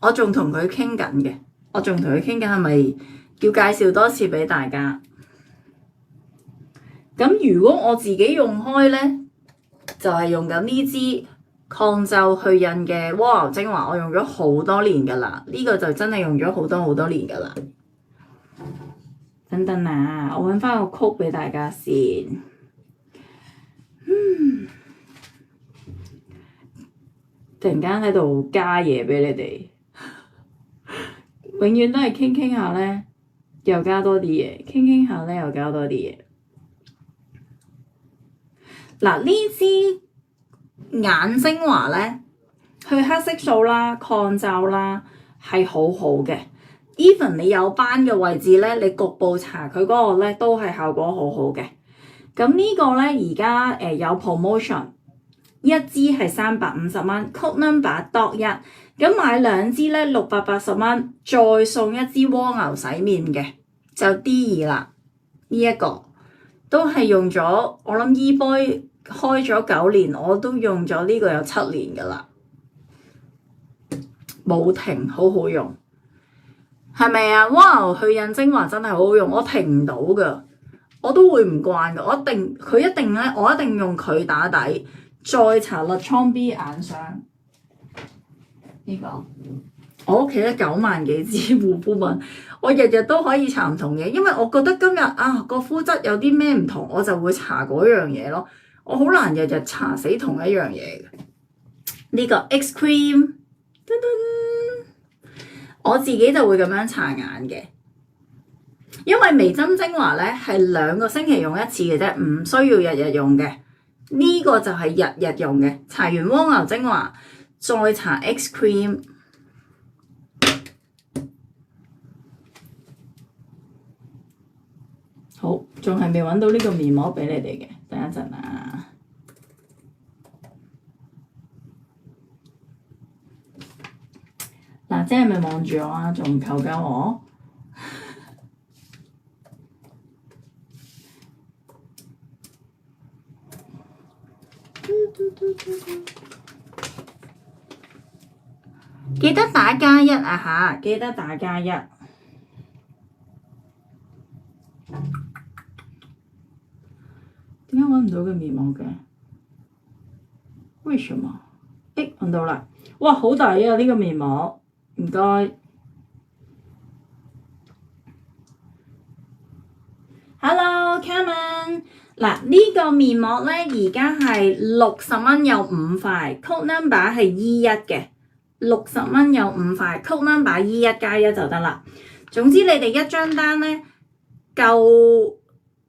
我仲同佢傾緊嘅，係咪要介紹多次俾大家？咁如果我自己用開咧，就係用緊呢支抗皺去印嘅蝸牛精華，我用咗好多年噶啦，呢個就真係用咗好多年噶啦。等等啊，我揾翻個曲俾大家先。突然間喺度加嘢俾你哋，永遠都係傾下咧，又加多啲嘢，傾下咧又加多啲嘢。嗱，呢支眼精華咧，去黑色素啦、抗皺啦，係好好嘅。even 你有斑嘅位置咧，你局部搽佢嗰個咧，都係效果好好嘅。咁呢個咧而家有 promotion， 一支係350蚊 ，code number DOT1，咁買2支咧680蚊，再送一支蝸牛洗面嘅，就 D2啦。呢一個都係用咗，我諗 eBoy 開咗9年，我都用咗呢個有7年噶啦，冇停，好好用，係咪啊？哇！去印精華真係好好用，我停唔到噶，我都會唔慣噶，我一定用佢打底，再搽立倉 B 眼霜。呢個我屋企咧9萬幾支護膚品，我日日都可以搽唔同嘢，因為我覺得今日個膚質有啲咩唔同，我就會搽嗰樣嘢咯。我好難日日搽死同一樣嘢嘅。呢個 X Cream， 噔噔，我自己就會咁樣搽眼嘅。因為微針精華咧係2個星期用一次嘅啫，唔需要日日用嘅。呢個就係日日用嘅。搽完蝸牛精華，再搽 X Cream。好，仲係未揾到呢個面膜俾你哋嘅，等一陣啊。嗱，姐係咪望住我啊？仲唔求救我？記得打+1啊嚇！記得打+1。點解揾唔到個面膜嘅？為什麼？揾到啦！哇，好抵啊！呢個面膜，唔該。Hello，Carmen。嗱，呢個面膜咧，而家係60蚊有5塊，code number 係E1嘅，60蚊有5塊，code number E1+1就得啦。總之你哋一張單咧夠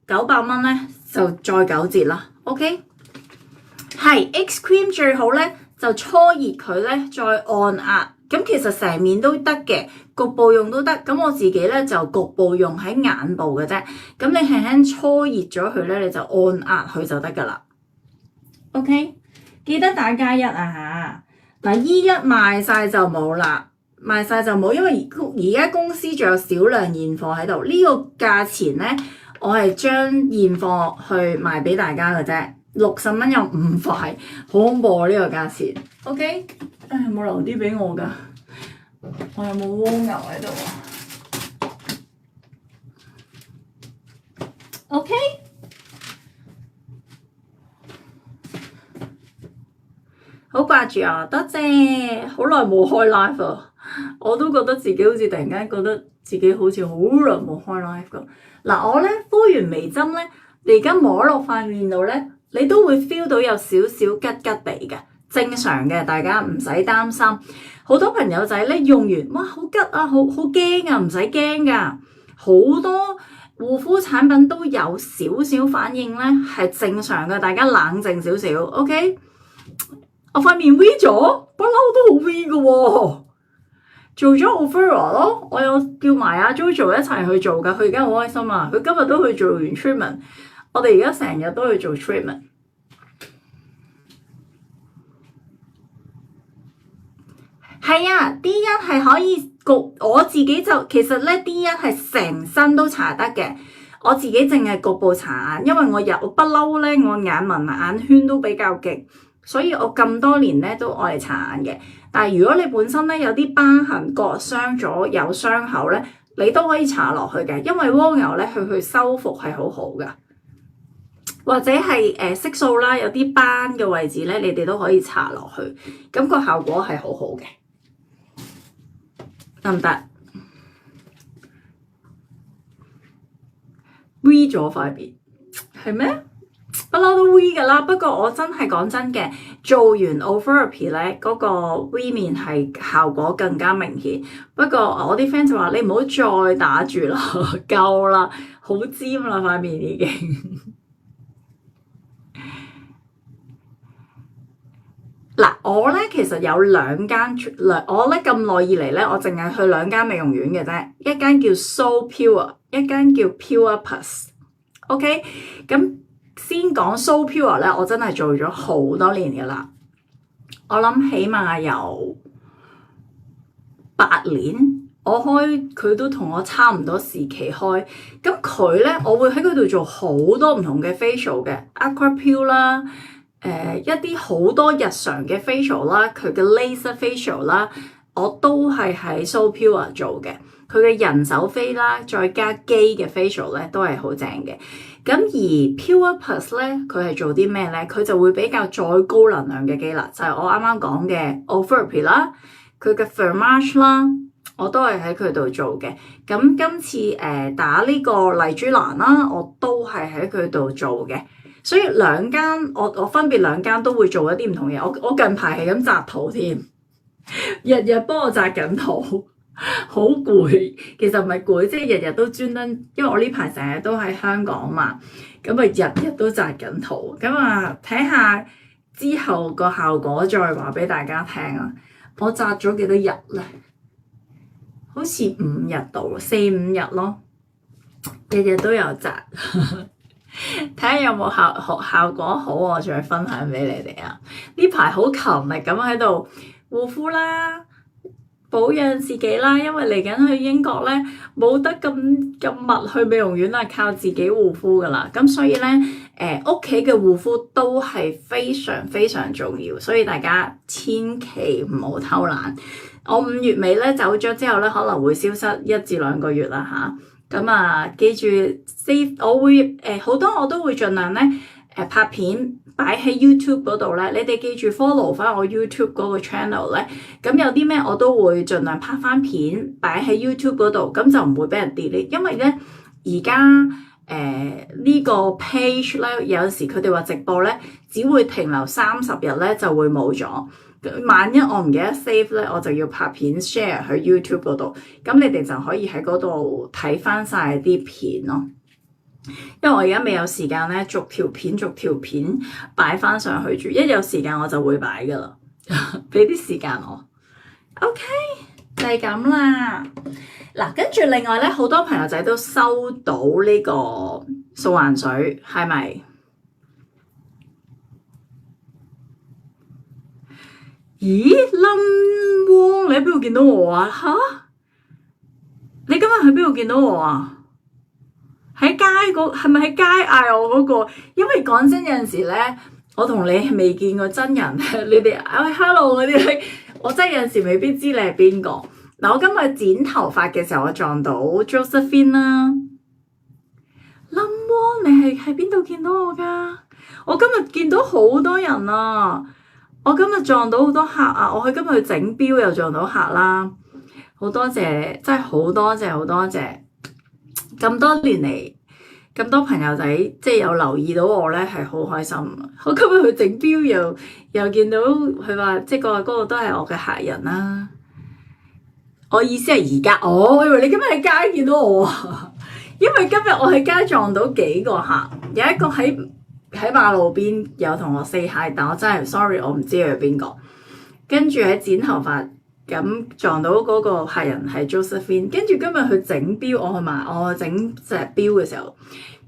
900蚊咧，就再9折啦。OK， 係 X Cream 最好咧，就搓熱佢咧，再按壓。咁其實成面都得嘅，局部用都得。咁我自己咧就局部用喺眼部嘅啫。咁你輕輕搓熱咗佢咧，你就按壓佢就得噶啦。OK， 記得打+1啊嚇。嗱，E1賣晒就冇啦，賣晒就冇，因為而家公司仲有少量現貨喺度。呢個價錢咧，我係將現貨去賣俾大家嘅啫。60蚊有5塊，好恐怖啊！呢個價錢。OK。有冇留啲俾我㗎？我有冇蝸牛喺度啊 ？OK， 好掛住啊！多謝，好耐冇開 live 啊！我都覺得自己好似突然間覺得自己好似好耐冇開 live 㗎。嗱，我咧敷完微針咧，你而家摸落塊面度咧，你都會 feel 到有少少吉吉地嘅。正常嘅，大家唔使擔心。好多朋友仔咧用完，哇，好吉啊，好驚啊，唔使驚噶。好多護膚產品都有少少反應咧，係正常嘅，大家冷靜少少。OK， 我塊面 V 咗，不嬲都好 V 嘅喎。做咗 Ofura 咯，我有叫埋阿 JoJo 一齊去做噶，佢而家好開心啊！佢今日都去做完 treatment， 我哋而家成日都去做 treatment。係啊，D1係可以焗，我自己就其實咧 D1係成身都搽得嘅，我自己淨係局部搽眼，因為我不嬲咧，我眼紋眼圈都比較勁，所以我咁多年咧都愛嚟搽眼嘅。但係如果你本身咧有啲疤痕、割傷咗有傷口咧，你都可以搽落去嘅，因為蝸牛咧佢去修復係好好噶，或者係色素啦，有啲斑嘅位置咧，你哋都可以搽落去，咁個效果係好好嘅。得唔得 ？V 咗塊面係咩？不嬲都 V 噶啦。不過我真係講真嘅，做完 Ofurapy 咧，嗰個 V 面係效果更加明顯。不過我啲 friend 就話：你唔好再打住啦，夠啦，好尖啦塊面已經。嗱，我咧其實有2間我咧咁耐以嚟咧，我淨係去2間美容院嘅啫，一間叫 So Pure， 一間叫 Pure Plus。OK， 咁先講 So Pure 咧，我真係做咗好多年嘅啦，我諗起碼有8年，我開佢都同我差唔多時期開，咁佢咧我會喺佢度做好多唔同嘅 facial 嘅 Aqua Pure 啦。一啲好多日常嘅 facial 啦，佢嘅 laser facial 啦，我都係喺 So Pure 做嘅。佢嘅人手飛啦，再加機嘅 facial 咧，都係好正嘅。咁而 Pure Plus 咧，佢係做啲咩咧？佢就會比較再高能量嘅機啦，就係我啱啱講嘅 Ofurapy 啦，佢嘅 Thermage 啦，我都係喺佢度做嘅。咁今次打呢個麗珠蘭啦，我都係喺佢度做嘅。所以2間我分別2間都會做一啲唔同嘢。我近排係咁紮肚添，日日幫我紮緊肚。好攰，其實唔係攰，即係日日都專登，因為我呢排成日都喺香港嘛，咁啊日日都紮緊肚，咁啊睇下之後個效果再話俾大家聽啊！我紮咗幾多日咧？好似5日到，4-5日咯，日日都有紮，睇下有冇效果好，我再分享俾你哋啊！呢排好勤力咁喺度護膚啦。保養自己啦，因為嚟緊去英國咧，冇得咁密去美容院啦，靠自己護膚噶啦。咁所以咧，屋企嘅護膚都係非常非常重要，所以大家千祈唔好偷懶。我5月尾咧走咗之後咧，可能會消失1至2個月啦吓。咁啊，記住 save，我會好多我都會盡量咧拍片。擺喺 YouTube 嗰度咧，你哋記住 follow 翻我 YouTube 嗰個 channel 咧，咁有啲咩我都會盡量拍翻片擺喺 YouTube 嗰度，咁就唔會俾人 delete。因為咧而家呢個 page 咧，有時佢哋話直播咧只會停留30日咧就會冇咗。萬一我唔記得 save 咧，我就要拍片 share 去 YouTube 嗰度，咁你哋就可以喺嗰度睇翻晒啲片咯。因為我而家未有時間咧，逐條片擺翻上去住，一有時間我就會擺噶啦，俾啲時間我。OK，就係咁啦。嗱，跟住另外咧，好多朋友仔都收到呢個素顏水，係咪？咦，林汪，你喺邊度見到我啊？吓，你今日喺邊度見到我啊？喺街係咪喺街嗌我嗰個？因為講真有陣時咧，我同你未見過真人，你哋hello 嗰啲，我真係有陣時未必知你係邊個。嗱，我今日剪頭髮嘅時候，我撞到 Josephine 啦。林汪，你係喺邊度見到我㗎？我今日見到好多人啊！我今日撞到好多客啊！我今日去整錶又撞到客啦，好多謝，真係好多謝好多謝！咁多年嚟，咁多朋友仔即係有留意到我咧，係好開心。我今日去整錶又見到佢話，即係嗰個都係我嘅客人啦。我意思係而家，我以為你今日喺街見到我啊，因為今日我喺街撞到幾個客，有一個喺馬路邊有同我 say hi， 但我真係 sorry， 我唔知佢係邊個。跟住喺剪頭髮。咁撞到嗰個客人係 Josephine， 跟住今日去整錶，我整隻錶嘅時候，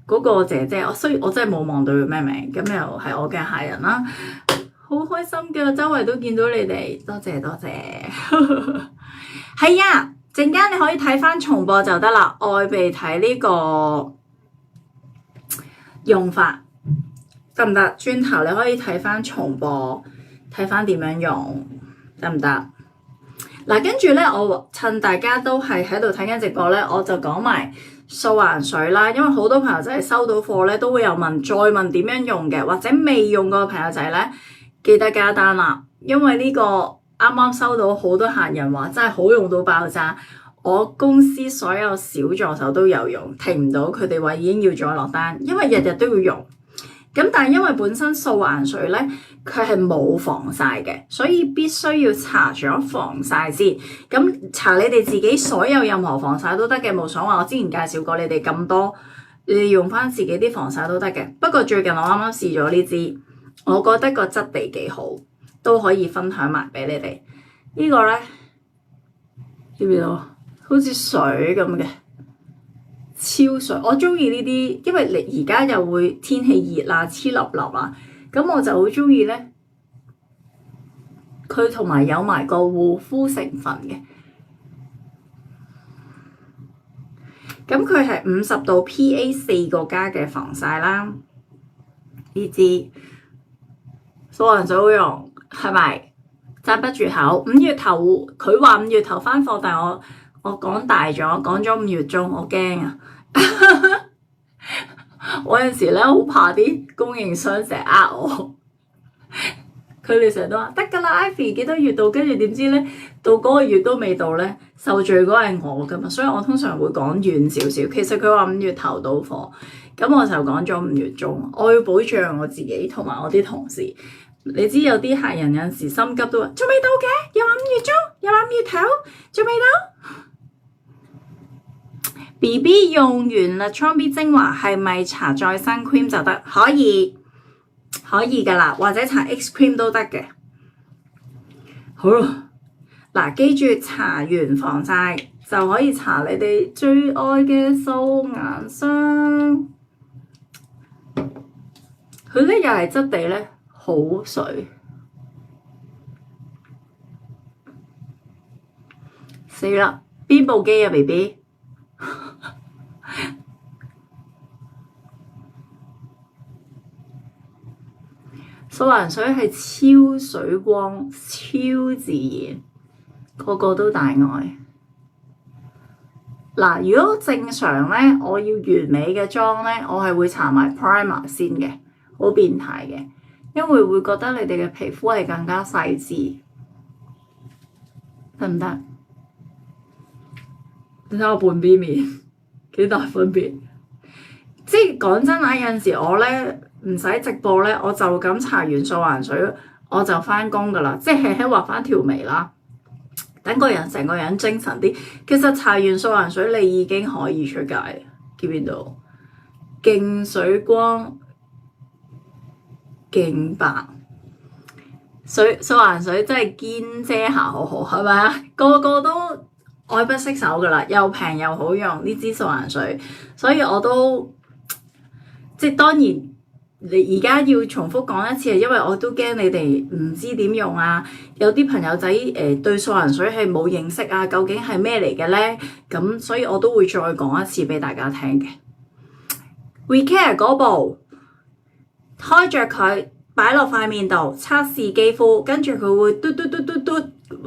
嗰個姐姐，雖然我真係冇望到佢咩名，咁又係我嘅客人啦，好開心嘅，周圍都見到你哋，多謝多謝。係啊，陣間你可以睇翻重播就得啦，愛鼻睇呢個用法得唔得？轉頭你可以睇翻重播，睇翻點樣用得唔得？嗱，跟住咧，我趁大家都係喺度睇緊直播咧，我就講埋素顏水啦。因為好多朋友仔收到貨咧，都會有再問點樣用嘅，或者未用過嘅朋友仔咧，記得加單啦。因為呢個啱啱收到好多客人話真係好用到爆炸，我公司所有小助手都有用，停唔到，佢哋話已經要再落單，因為日日都要用。咁但係因為本身素顏水咧，佢係冇防曬嘅，所以必須要搽咗防曬先。咁搽你哋自己所有任何防曬都得嘅，冇所謂。我之前介紹過你哋咁多，你哋用翻自己啲防曬都得嘅。不過最近我啱啱試咗呢支，我覺得個質地幾好，都可以分享埋俾你哋。呢個咧，知唔知道？好似水咁嘅。超水，我中意呢啲，因為你而家又會天氣熱啊，黐笠笠啊，咁我就好中意咧。佢同埋有埋個護膚成分嘅，咁佢係50度 PA 4個加嘅防曬啦。呢支素顏水好用，係咪？讚不絕口。5月頭佢話5月頭返貨，但係我講大咗，講咗5月中，我驚啊！我有陣時咧好怕啲供應商成日呃我，佢哋成日都話得㗎啦 ，Ivy 幾多月到，跟住點知咧到嗰個月都未到咧，受罪嗰係我㗎嘛，所以我通常會講遠少少。其實佢話5月頭到貨，咁我就講咗5月中，我要保障我自己同埋我啲同事。你知有啲客人有陣時心急都話仲未到嘅，又話5月中，又話5月頭，仲未到。BB 用完 Latrobe B 精華係咪搽再生 cream 就得？可以㗎啦，或者搽 X cream 都得嘅。好啦，嗱，記住搽完防曬就可以搽你哋最愛嘅素顏霜。佢咧又係質地咧好水，死啦！邊部機啊 BB？ 素顏水係超水光、超自然，個個都大愛。嗱，如果正常咧，我要完美嘅妝咧，我係會搽埋 primer 先嘅，好變態嘅，因為會覺得你哋嘅皮膚係更加細緻，得唔得？你睇我半邊面幾大分別？即係講真啊，有陣時我咧唔使直播咧，我就咁搽完素顏水，我就翻工噶啦，即係輕輕畫翻條眉啦，等個人成個人精神啲。其實搽完素顏水，你已經可以出街，見邊度？勁水光，勁白，素顏水真係堅遮瑕好好，係咪啊？個個都愛不釋手噶啦，又平又好用呢支素顏水，所以我都即係當然，你而家要重複講一次，係因為我都驚你哋唔知點用啊。有啲朋友仔對素顏水係冇認識啊，究竟係咩嚟嘅咧？咁所以我都會再講一次俾大家聽嘅。WeCare 嗰部開着佢擺落塊面度測試肌膚，跟住佢會嘟嘟嘟嘟嘟，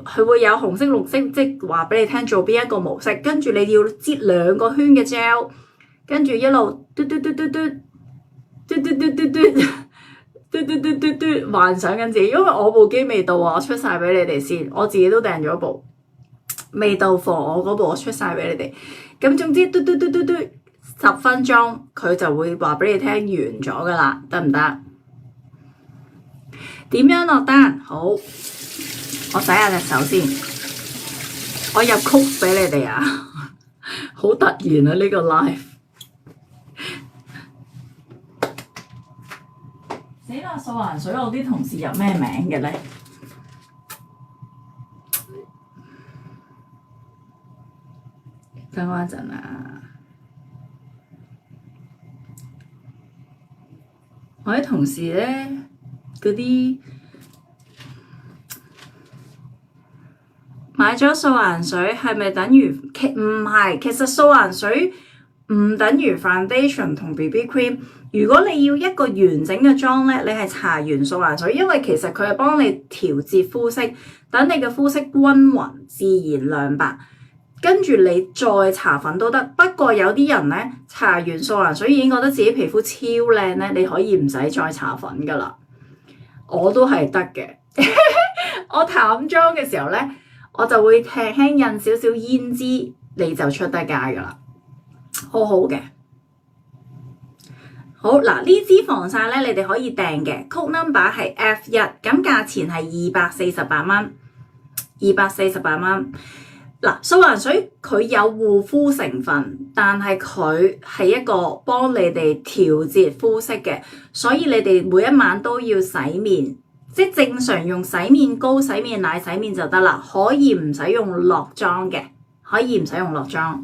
佢會有紅色、綠色，即係話俾你聽做邊一個模式。跟住你要擠2個圈嘅 gel， 跟住一路嘟嘟嘟嘟嘟嘟嘟嘟嘟嘟嘟嘟嘟嘟嘟，幻想緊自己，因為我部機未到啊，我出晒俾你哋先，我自己都訂咗部，未到貨，我嗰部我出晒俾你哋。咁總之嘟嘟嘟嘟嘟10分鐘，佢就會話俾你聽完咗噶啦，得唔得？點樣落單？好，我洗下隻手先，我入曲俾你哋啊，好突然啊呢個 live。死啦！素顏水我啲同事入咩名嘅咧？等我一陣啊！我啲同事咧，嗰啲買咗素顏水係咪等於唔係？其實素顏水唔等於 foundation 同 BB cream。如果你要一個完整嘅妝咧，你係搽完素顏水，因為其實佢係幫你調節膚色，等你嘅膚色均勻、自然亮白。跟住你再搽粉都得，不過有啲人咧搽完素顏水已經覺得自己皮膚超靚咧，你可以唔使再搽粉噶啦。我都係得嘅，我淡妝嘅時候咧，我就會輕輕印少少胭脂，你就出得街噶啦，好好嘅。好嗱，呢支防曬咧，你哋可以訂嘅，code number 係 F1，咁價錢係248蚊，248蚊。嗱，素顏水佢有護膚成分，但係佢係一個幫你哋調節膚色嘅，所以你哋每一晚都要洗面，即係正常用洗面膏、洗面奶洗面就得啦，可以唔使用落妝嘅，可以唔使用落妝。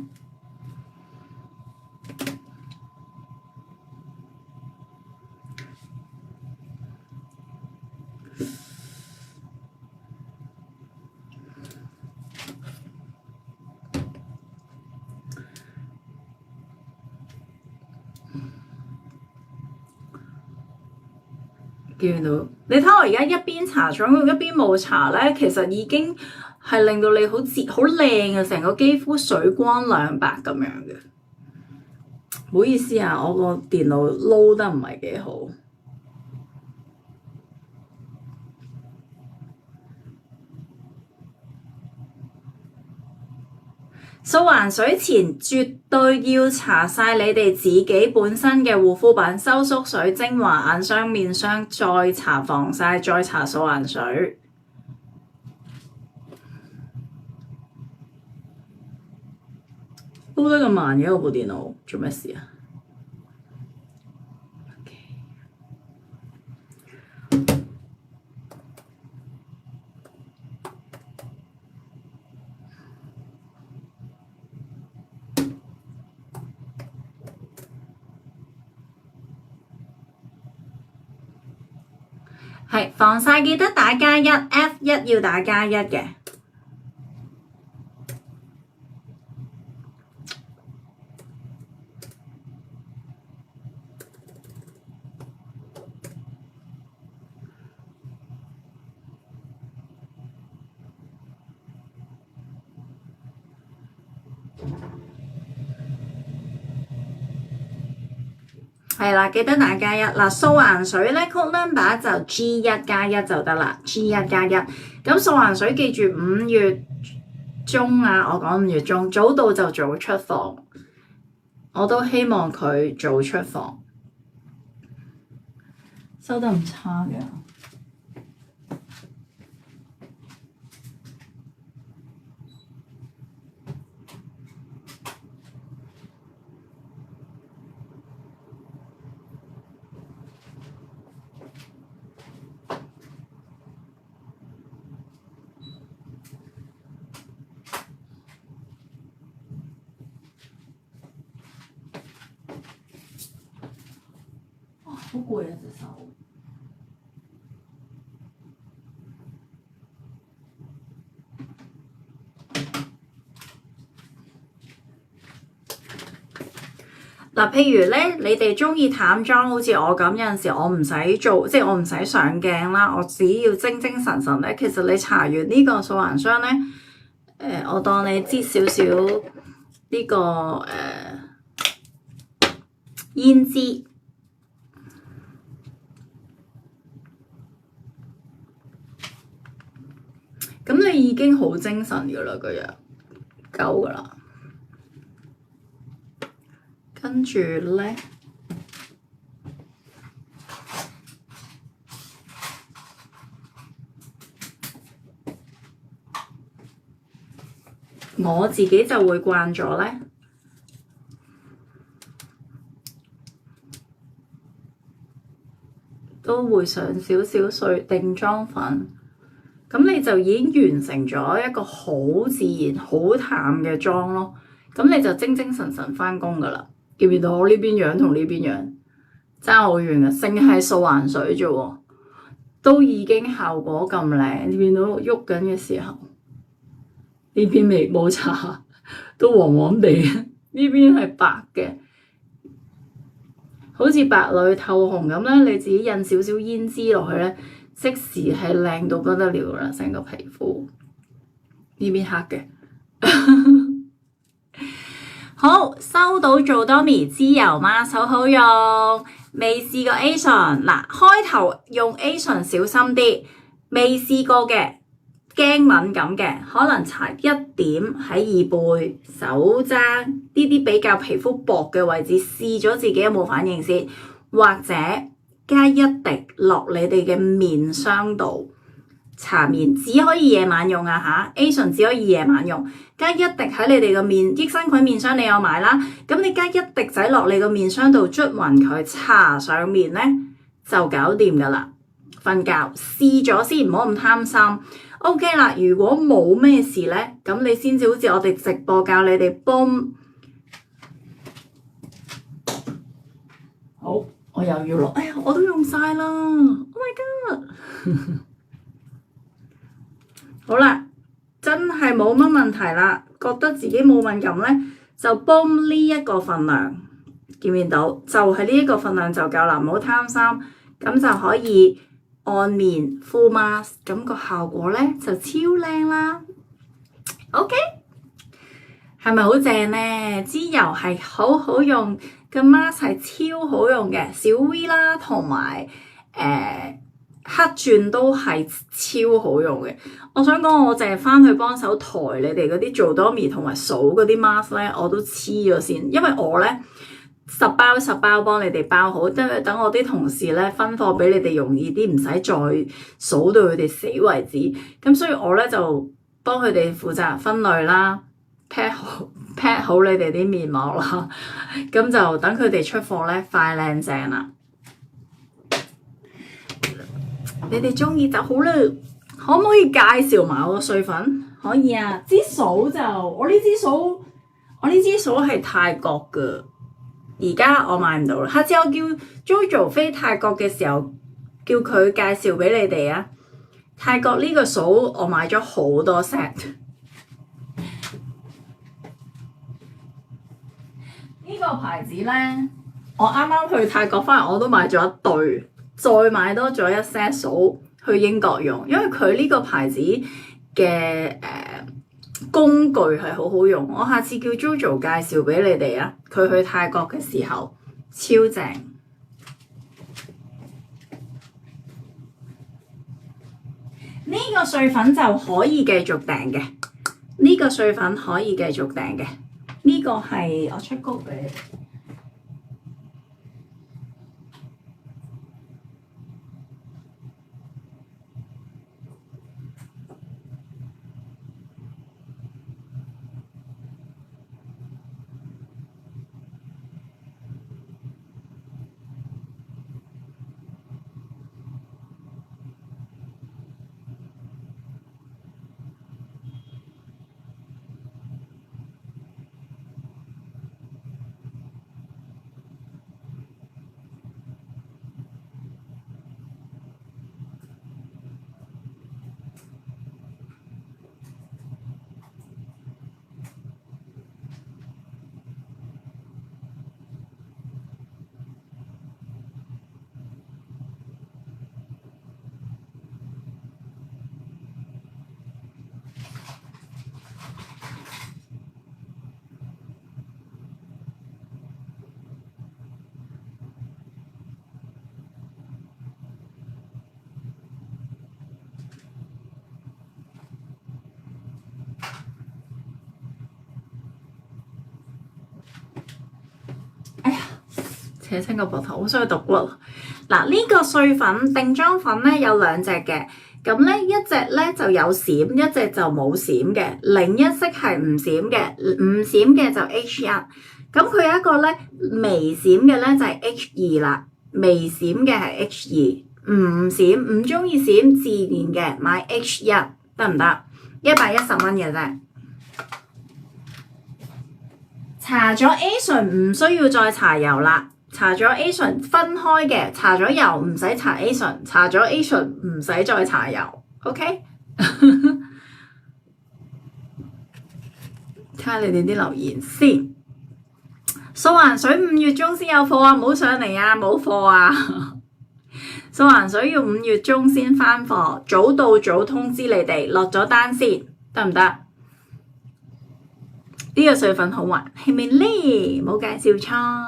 見到你睇我而家一邊搽咗一邊冇搽咧，其實已經係令到你好靚嘅，成個肌膚水光亮白咁樣嘅。唔好意思啊，我個電腦撈得唔係幾好。掃環水前絕對要搽晒你哋自己本身嘅護膚品，收縮水、精華、眼霜、面霜，再搽防曬，再搽掃環水。煲得咁慢嘅我部電腦，做咩事啊？係防曬記得打加一 ，F1 要打加一嘅。係啦，記得打加一嗱，掃顏水咧 code number 就 G1+1就得啦，G1+1。咁掃顏水記住5月中啊，我講5月中，早到就早出貨，我都希望佢早出貨，收得唔差嘅。好攰啊隻手。嗱，譬如咧，你哋中意淡妝，好似我咁，有陣時我唔使做，即係我唔使上鏡啦，我只要精精神神咧。其實你搽完呢個掃顏霜咧，我當你擠少少呢個胭脂。咁你已經好精神㗎啦，個樣夠㗎啦。跟住咧，我自己就會慣咗咧，都會上少少水定妝粉。咁你就已經完成咗一個好自然、好淡嘅妝咯。咁你就精精神神返工㗎啦。見唔見到我呢邊樣同呢邊樣爭好遠啊？淨係掃顏水啫喎，都已經效果咁靚。你見到喐緊嘅時候，呢邊未冇搽，都黃黃地。呢邊係白嘅，好似白裏透紅咁咧。你自己印少少胭脂落去咧，即時係靚到不得了啦！成個皮膚呢邊黑嘅。好，收到做多咪滋油mask，好好用。未試過 Action 嗱，開頭用 Action 小心啲。未試過嘅，驚敏感嘅，可能搽一點喺耳背、手踭呢啲比較皮膚薄嘅位置，試咗自己有冇反應先，或者加一滴落你哋嘅面霜度。搽面只可以夜晚用啊嚇 ，Action 只可以夜晚用。加一滴喺你哋個面益生菌面霜，你有買啦。咁你加一滴仔落你個面霜度，捽勻佢，搽上面咧就搞掂噶啦。瞓覺試咗先，唔好咁貪心。OK 啦，如果冇咩事咧，咁你先至好似我哋直播教你哋泵。好，我又要落，哎呀，我都用晒啦 ！Oh my god！好啦，真係冇乜問題啦，覺得自己冇敏感咧，就泵呢一個份量，見唔見到？就係呢一個份量就夠啦，唔好貪心，咁就可以按面敷 mask，咁個效果咧就超靚啦。OK，係咪好正咧？支油係好好用，個 mask 係超好用嘅，小 V 啦，同埋黑鑽都係超好用嘅。我想講，我淨係翻去幫手抬你哋嗰啲做 Dormy 同埋數嗰啲 mask 咧，我都黐咗線，因為我咧10包幫你哋包好，等我啲同事咧分貨俾你哋容易啲，唔使再數到佢哋死為止。咁所以我咧就幫佢哋負責分類啦，pack 好你哋啲面膜啦，咁就等佢哋出貨咧快靚正啦。你哋中意就好啦，可唔可以介紹埋我個碎粉？可以啊，支掃就我呢支掃係泰國㗎，而家我買唔到啦。下次我叫 JoJo 飛泰國嘅時候，叫佢介紹俾你哋啊。泰國呢個掃我買咗好多 set， 呢個牌子咧，我啱啱去泰國翻嚟我都買咗一對。再買多咗一 set 掃去英國用，因為佢呢個牌子嘅工具係好好用。我下次叫 JoJo 介紹俾你哋啊，佢去泰國嘅時候超正。呢個碎粉就可以繼續訂嘅，呢個碎粉可以繼續訂嘅。呢個係我出谷俾你。扯親個膊頭，好想去揼骨。嗱，呢個碎粉定妝粉咧有兩隻嘅，咁咧一隻咧就有閃，一隻就冇閃嘅。另一色係唔閃嘅，唔閃嘅就 H1。咁佢有一個咧微閃嘅咧就係 H2 啦，微閃嘅係 H2，唔閃唔中意閃自然嘅買 H1 得唔得？110蚊嘅啫。搽咗 A 醇唔需要再搽油啦。搽咗 A 醇分開嘅，搽咗油唔使搽 A 醇，搽咗 A 醇唔使再搽油 ，OK？ 睇下你哋啲留言先。素顏水5月中先有貨啊，唔好上嚟啊，冇貨啊！素顏水要5月中先返貨，早到早通知你哋，落咗單先，得唔得？呢個碎粉好滑，係咪呢？冇介紹錯。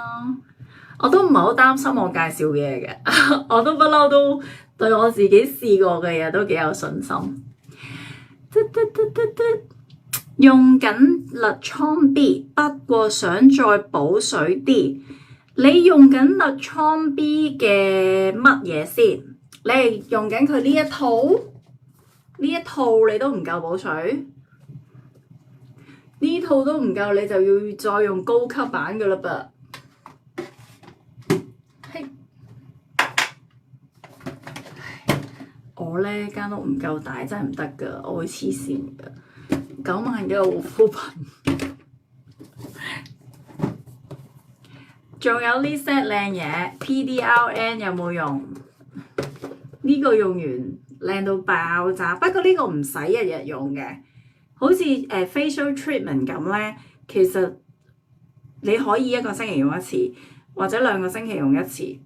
我都唔係好擔心我介紹嘢嘅，我都不嬲都對我自己試過嘅嘢都幾有信心。用緊立倉 B， 不過想再補水啲。你用緊立倉 B 嘅乜嘢先？你係用緊佢呢一套？呢一套你都唔夠補水？呢套都唔夠，你就要再用高級版嘅嘞噃。我咧間屋唔夠大，真係唔得噶，我會黐線噶。9萬嘅護膚品，仲有呢 set 靚嘢 PDRN 有冇用？呢個用完靚到爆炸，不過呢個唔使日日用嘅，好似facial treatment 咁咧，其實你可以1個星期用一次，或者2個星期用一次。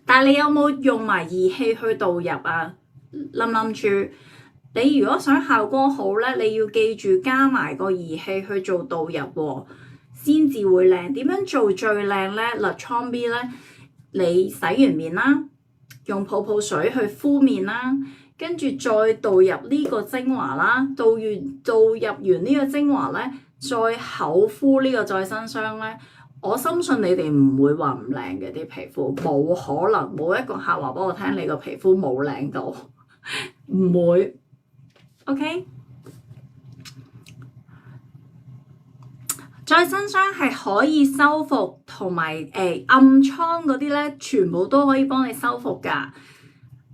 但係你有冇用埋儀器去導入啊？冧住，你如果想效果好咧，你要記住加埋個儀器去做導入喎，先至會靚。點樣做最靚咧？立倉 B 咧，你洗完面啦，用泡泡水去敷面啦，跟住再導入呢個精華啦，導入完呢個精華咧，再口敷呢個再生霜咧，我深信你哋唔會話唔靚嘅啲皮膚，冇可能冇一個客話俾我聽你個皮膚冇靚到，唔會 ，OK？再生霜係可以修復同埋暗瘡嗰啲咧，全部都可以幫你修復㗎。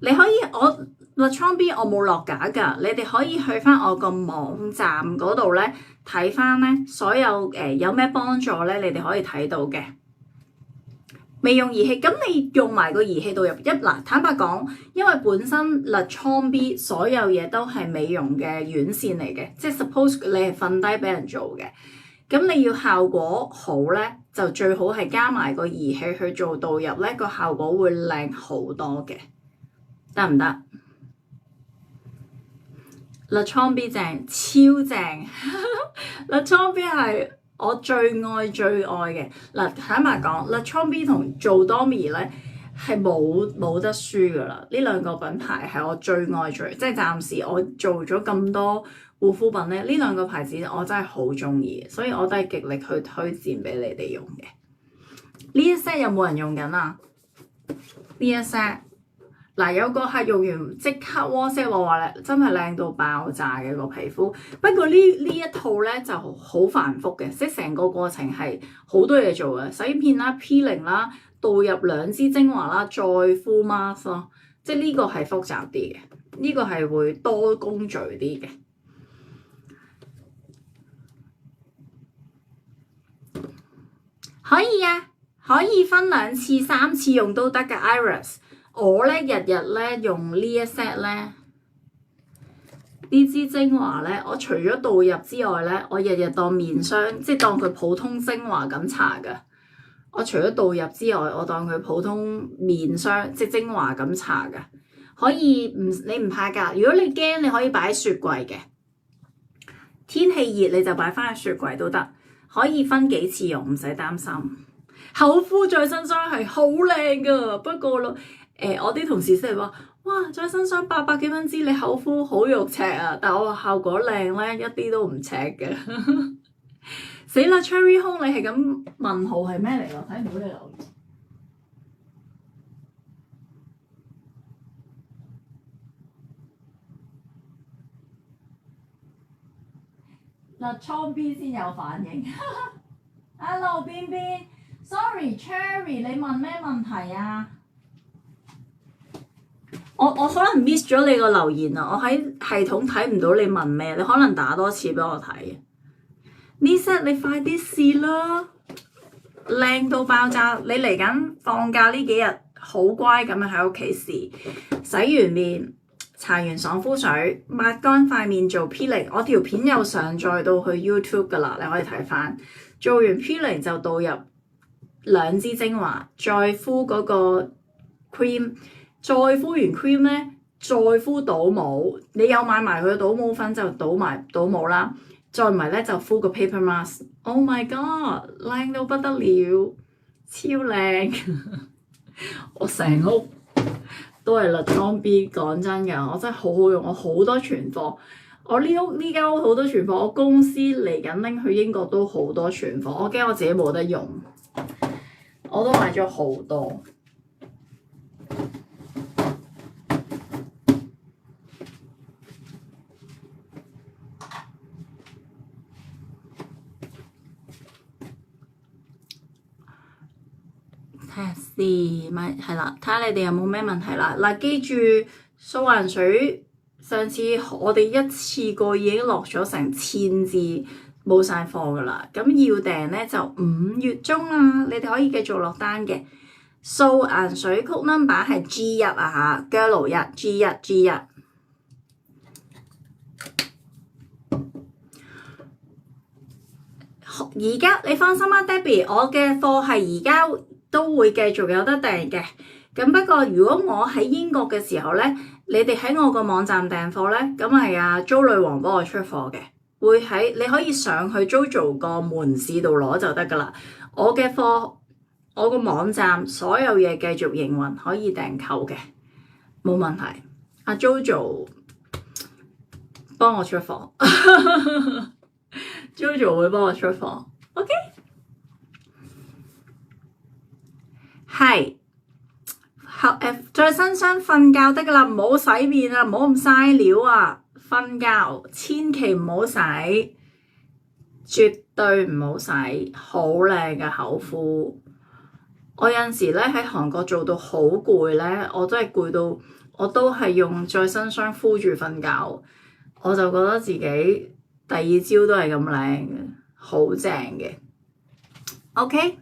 你可以Lutron-B 我冇落架㗎，你哋可以去翻我個網站嗰度咧睇翻咧所有有咩幫助咧，你哋可以睇到嘅。未用儀器，咁你用埋個儀器導入嗱，坦白講，因為本身 Lutron-B 所有嘢都係美容嘅院線嚟嘅，即係 suppose 你係瞓低俾人做嘅。咁你要效果好咧，就最好係加埋個儀器去做導入咧，個效果會靚好多嘅，得唔得？Lutron-B 正，超正！Lutron-B 係我最愛嘅。嗱，坦白講，Lutron-B 同 Jodomi 咧係冇得輸噶啦。呢兩個品牌係我最愛，即係暫時我做咗咁多護膚品咧，呢兩個牌子我真係好中意，所以我都係極力去推薦俾你哋用嘅。呢一 set 有冇人用緊啊？呢一 set 嗱，有個客用完即刻 WhatsApp 我話咧，真係靚到爆炸嘅個皮膚。不過呢一套咧就好繁複嘅，即係成個過程係好多嘢做嘅，洗片啦、peeling 啦、導入兩支精華啦、再敷 mask 咯，即係呢個係複雜啲嘅，呢個係會多工序啲嘅。可以啊，可以分2次、3次用都得㗎 Iris。我咧日日咧用呢一 set 咧，呢支精華咧，我除咗導入之外咧，我日日當面霜，即係當佢普通精華咁搽㗎。我除咗導入之外，我當佢普通面霜，即係精華咁搽㗎。可以你唔怕㗎，如果你驚，你可以擺喺雪櫃嘅。天氣熱你就擺翻喺雪櫃都得。可以分幾次用，唔使擔心。口敷再生霜係好靚噶，不過咯，我啲同事成日話，哇，再生霜800幾蚊支，你口敷好肉赤啊！但我話效果靚咧，一啲都唔赤嘅。死啦 ，Cherry Home 你係咁問號係咩嚟㗎？睇唔到你留言。Lutron-B 先有反應。Hello 邊邊 ，sorry Cherry，你問咩問題啊？我可能 miss 咗你個留言啊，我喺系統睇唔到你問咩，你可能打多次俾我睇。呢 set 你快啲試啦，靚到爆炸！你嚟緊放假呢幾日好乖咁樣喺屋企試，洗完面。搽完爽膚水，抹乾塊面做 peeling， 我條片又上載到去 YouTube 噶啦，你可以睇翻。做完 peeling 就導入2支精華，再敷嗰個 cream， 再敷完 cream 咧，再敷倒模。你有買埋佢倒模粉就倒埋倒模啦，再唔係咧就敷個 paper mask。Oh my god， 靚到不得了，超靚！我成屋都係 Lutron-B， 講真㗎，我真係好好用，我好多存貨。我呢間屋好多存貨，我公司嚟緊拎去英國都好多存貨，我驚我自己冇得用，我都買咗好多。睇下先，咪係啦，睇下你哋有冇咩問題啦。嗱，記住素顏水，上次我哋一次過已經落咗成1000支，冇晒貨噶啦。咁要訂咧就5月中啦，你哋可以繼續落單嘅。素顏水 code number 係 G1 啊嚇 ，Girl 1 G1。而家你放心啦 ，Debbie， 我嘅貨係而家都會繼續有得訂嘅。咁不過如果我喺英國嘅時候咧，你哋喺我個網站訂貨咧，咁係阿 Jo 女王幫我出貨嘅，會喺你可以上去 JoJo 個門市度攞就得噶啦。我嘅貨，我個網站所有嘢繼續營運，可以訂購嘅。冇問題。阿 JoJo 幫我出房，JoJo 會幫我出房。OK， 係在身上瞓覺得㗎啦，唔好洗面啊，唔好咁嘥料啊，瞓覺千祈唔好洗，絕對唔好洗，好靚嘅口敷。我有陣時咧喺韓國做到好攰咧，我真係攰到我都係用再生霜敷住瞓覺，我就覺得自己第二朝都係咁靚嘅，好正嘅。OK，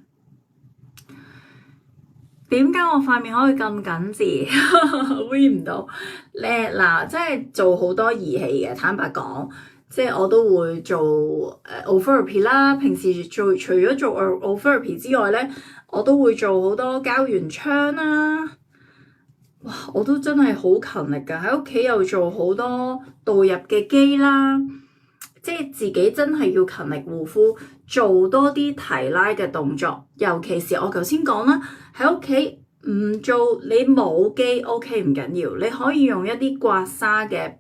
點解我塊面可以咁緊緻？V 唔到咧嗱，即係做好多儀器嘅，坦白講。即係我都會做Ultherapy 啦，平時除咗做Ultherapy 之外咧，我都會做好多膠原槍啦。哇！我都真係好勤力㗎，喺屋企又做好多導入嘅機啦。即係自己真係要勤力護膚，做多啲提拉嘅動作。尤其是我頭先講啦，喺屋企唔做你冇機 OK 唔緊要，你可以用一啲刮痧嘅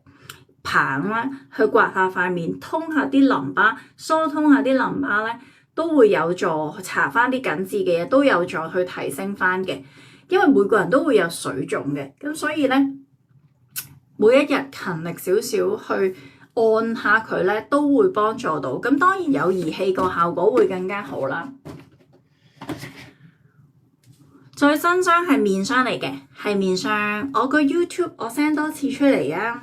棒啦，去刮下塊面，通下啲淋巴，疏通下啲淋巴咧，都會有助搽翻啲緊緻嘅嘢，都有助去提升翻嘅。因為每個人都會有水腫嘅，咁所以咧，每一日勤力少少去按下佢咧，都會幫助到。咁當然有儀器個效果會更加好啦。再生霜係面霜嚟嘅，係面霜。我個 YouTube 我 send 多次出嚟啊！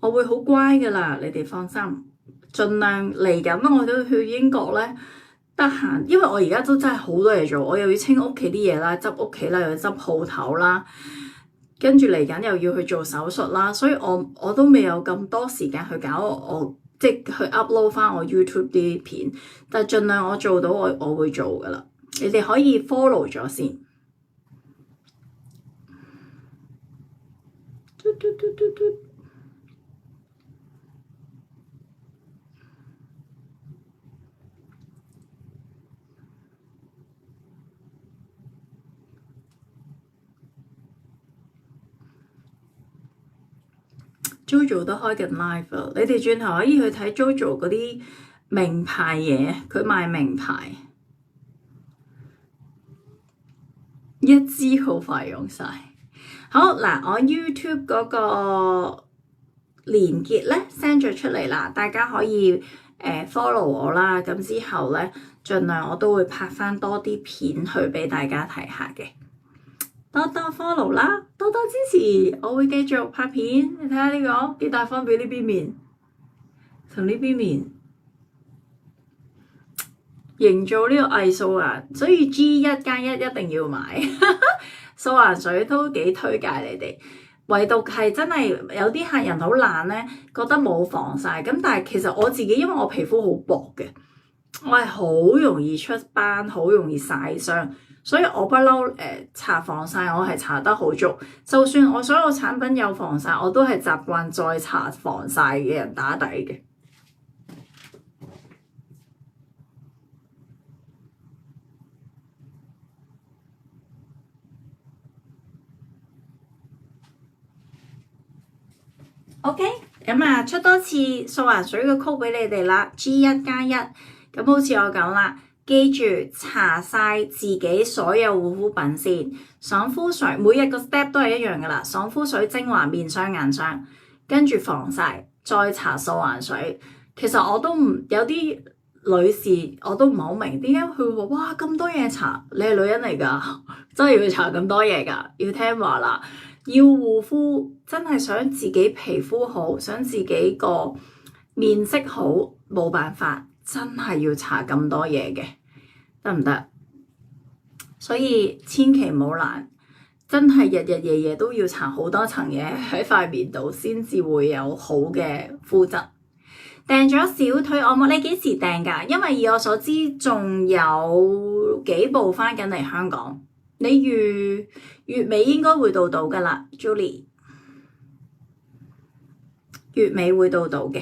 我會好乖噶啦，你哋放心，盡量嚟緊我都去英國咧，得閒，因為我而家都真係好多嘢做，我又要清屋企啲嘢啦，執屋企啦，又要執鋪頭啦，跟住嚟緊又要去做手術啦，所以我都未有咁多時間去搞我即係去 upload 翻我 YouTube 啲片，但係盡量我做到我會做噶啦，你哋可以 follow 咗先。JoJo 都開緊 live 啊！你哋轉頭可以去睇 JoJo 嗰啲名牌嘢，佢賣名牌，一支好快用晒。好嗱，我 YouTube 嗰個連結咧 send 咗出嚟啦，大家可以follow 我啦。咁之後咧，盡量我都會拍翻多啲片去俾大家睇下嘅。多多 follow 啦，多多支持，我會繼續拍片。你睇下呢個幾大分別，呢邊面同呢邊面，營造呢個偽素顏，所以 G1+1 一定要買。素顏水都幾推介你哋，唯獨係真係有啲客人好懶咧，覺得冇防曬。咁但係其實我自己因為我皮膚好薄嘅，我係好容易出斑，好容易曬傷。所以我不嬲搽防曬，我係搽得好足。就算我所有產品有防曬，我都係習慣再搽防曬嘅人打底嘅。OK， 咁啊出多次素顏水嘅 code 俾你哋啦 ，G1+1。咁好似我講啦。記住搽晒自己所有護膚品先，爽膚水每日個 step 都係一樣噶啦，爽膚水、精華、面霜、眼霜，跟住防曬，再搽素顏水。其實我都唔有啲女士我都唔係好明點解佢會話哇咁多嘢搽，你係女人嚟㗎，真係要搽咁多嘢㗎，要聽話啦，要護膚真係想自己皮膚好，想自己個面色好，冇辦法，真係要搽咁多嘢嘅。得唔得？所以千祈唔好懶，真係日日夜夜都要搽好多層嘢喺塊面度，先至會有好嘅膚質。訂咗小腿按摩，你幾時訂㗎？因為以我所知，仲有幾部返緊嚟香港，你月尾應該會到㗎啦 ，Julie， 月尾會到嘅。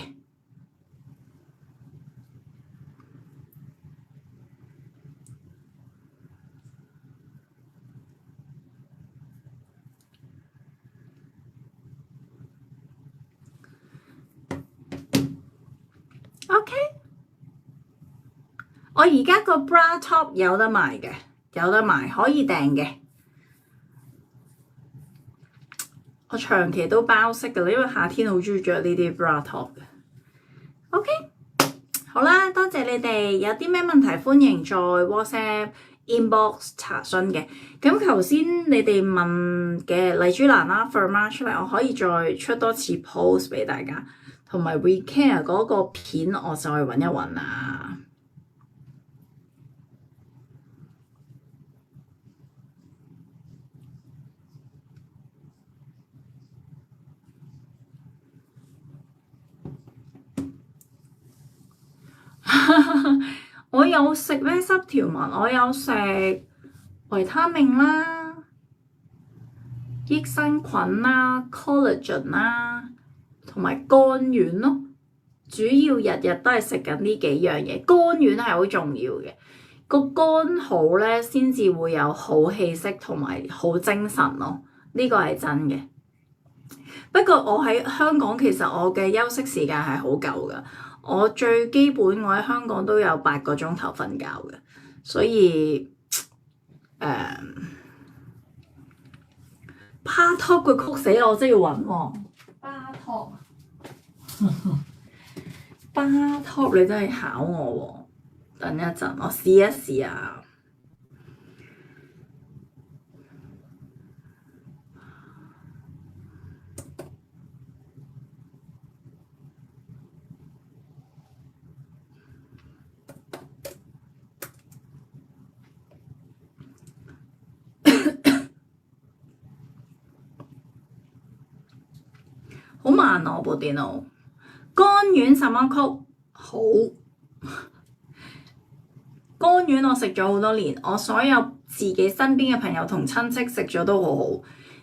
而家個 bra top 有得賣嘅，有得賣可以訂嘅。我長期都包色㗎啦，因為夏天好中意着呢啲 bra top 嘅。OK， 好啦，多謝你哋，有啲咩問題歡迎在 WhatsApp inbox 查詢嘅。咁頭先你哋問嘅麗珠蘭啦 Firma 出嚟，我可以再出多次 post 俾大家，同埋 WeCare 嗰個片我再揾一揾啊。我有食咩濕條紋？我有食維他命啦、益生菌啦、collagen 啦，同埋乾丸咯。主要日日都係食緊呢幾樣嘢。乾丸係好重要嘅，個肝好咧，先至會有好氣息同埋好精神咯。呢個係真嘅。不過我喺香港，其實我嘅休息時間係好夠㗎。我最基本，我喺香港都有8個鐘頭瞓覺嘅，所以巴托個曲死我真係要揾喎。巴托，巴托你真係考我喎，等一陣我試一試啊。好慢啊！我部電腦。乾丸什麼曲？好。乾丸我食咗好多年，我所有自己身邊嘅朋友同親戚食咗都好好，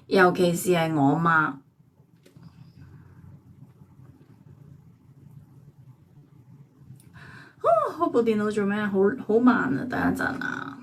尤其是係我媽。我部電腦做咩？好慢啊！等一陣啊。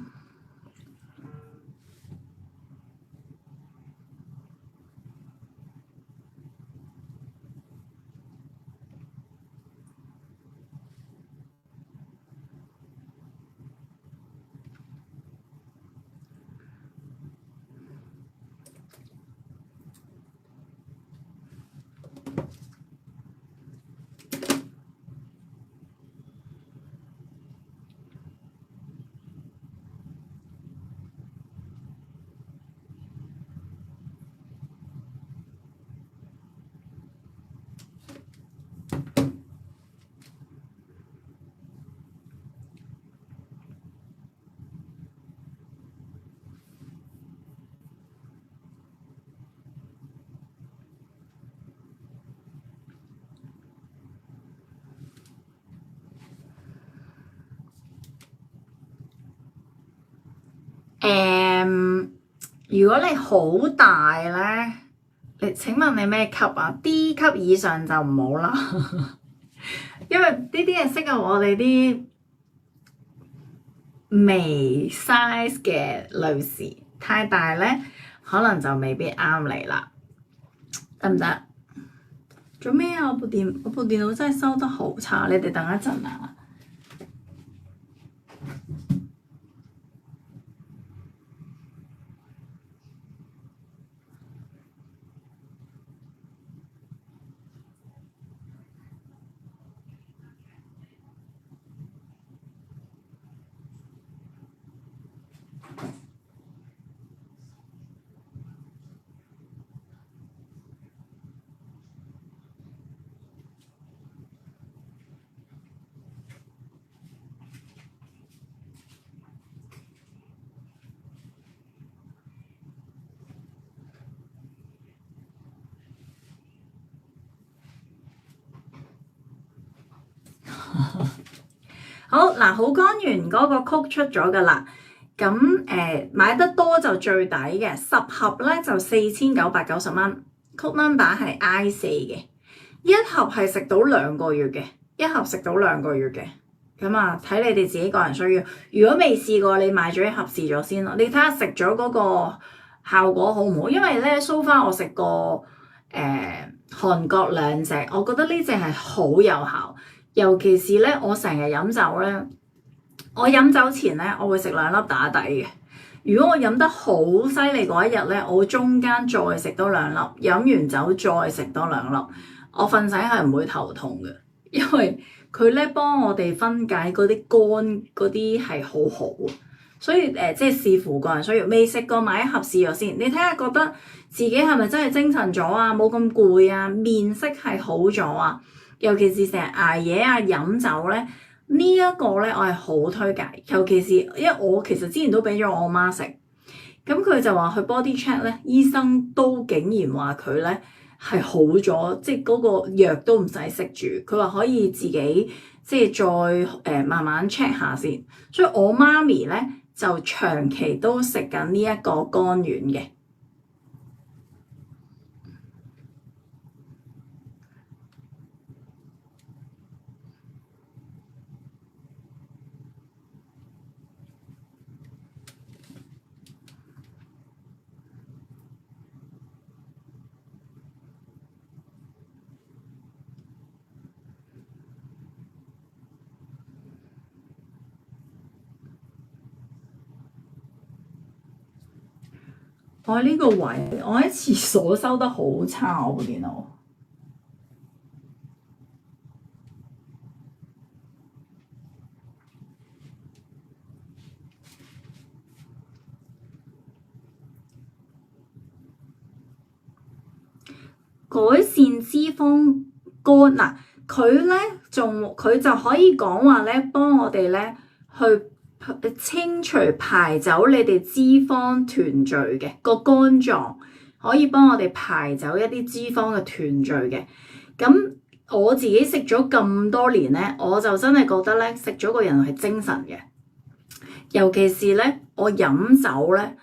如果你好大咧，請問你咩級啊 ？D 級以上就唔好啦，因為呢啲係適合我哋啲微 size 嘅女士，太大咧可能就未必啱你啦，得唔得？做咩啊？我部電腦真係收得好差，你哋等一陣啊！好嗱，好乾完嗰個曲出咗㗎啦，咁買得多就最抵嘅，10盒咧就4990蚊，曲 number 係 I4 嘅，一盒係食到2個月嘅，咁啊睇你哋自己個人需要。如果未試過，你買咗一盒試咗先咯，你睇下食咗嗰個效果好唔好？因為咧 so far 我食過韓國2隻，我覺得呢隻係好有效。尤其是咧，我成日飲酒咧，我飲酒前咧，我會食2粒打底嘅。如果我飲得好犀利嗰一日咧，我中間再食多2粒，飲完酒再食多2粒，我瞓醒係唔會頭痛嘅，因為佢咧幫我哋分解嗰啲肝嗰啲係好好，所以即係視乎個人需要。未食過買1盒試咗先，你睇下覺得自己係咪真係精神咗啊？冇咁攰啊，面色係好咗啊，尤其是成日捱夜啊、飲酒咧。呢一個咧，我係好推介，尤其是因為我其實之前都俾咗我媽食，咁佢就話去 body check 咧，醫生都竟然話佢咧係好咗，即係嗰個藥都唔使食住，佢話可以自己即係再慢慢 check 下先。所以我媽咪咧就長期都食緊呢一個肝丸嘅。我喺呢個位，我喺廁所收得好差，我部電腦。改善脂肪肝嗱，佢就可以講話咧，幫我哋咧去清除排走你哋脂肪團聚嘅個肝臟，可以幫我哋排走一啲脂肪嘅團聚嘅。咁我自己食咗咁多年咧，我就真係覺得咧，食咗個人係精神嘅，尤其是咧我飲酒咧。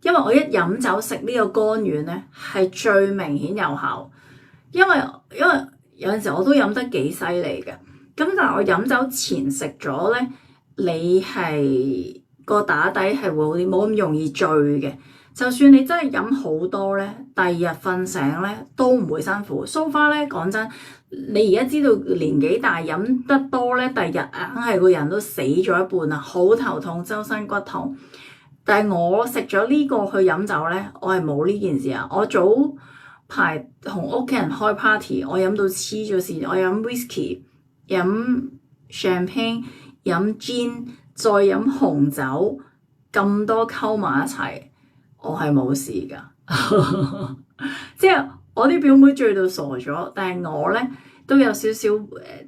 因為我一飲酒食呢個肝丸咧，係最明顯有效。因為有陣時我都飲得幾犀利嘅，咁但係我飲酒前食咗咧，你係個打底係會好啲，冇咁容易醉嘅。就算你真係飲好多咧，第二日瞓醒咧都唔會辛苦。So far咧，講真，你而家知道年紀大飲得多咧，第二日硬係個人都死咗一半啊，好頭痛，周身骨痛。但係我食咗呢個去飲酒咧，我係冇呢件事啊！我早排同屋企人開 party，我飲到黐咗線，我飲 whisky、飲 champagne、飲 gin，再飲紅酒，咁多溝埋一齊，我係冇事㗎。即係我啲表妹醉到傻咗，但係我咧都有少少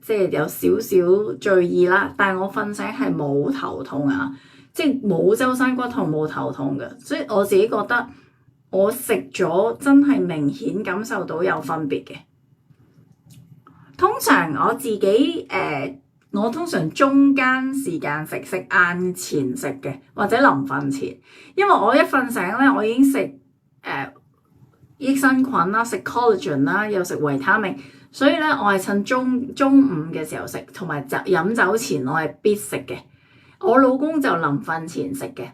即係有少少醉意啦。但係我瞓醒係冇頭痛啊！即係冇周身骨痛冇頭痛嘅，所以我自己覺得我食咗真係明顯感受到有分別嘅。通常我自己我通常中間時間食晏前食嘅，或者臨瞓前，因為我一瞓醒咧，我已經食益生菌啦，食 collagen 啦，又食維他命，所以咧我係趁中午嘅時候食，同埋飲酒前我係必食嘅。我老公就臨瞓前食嘅，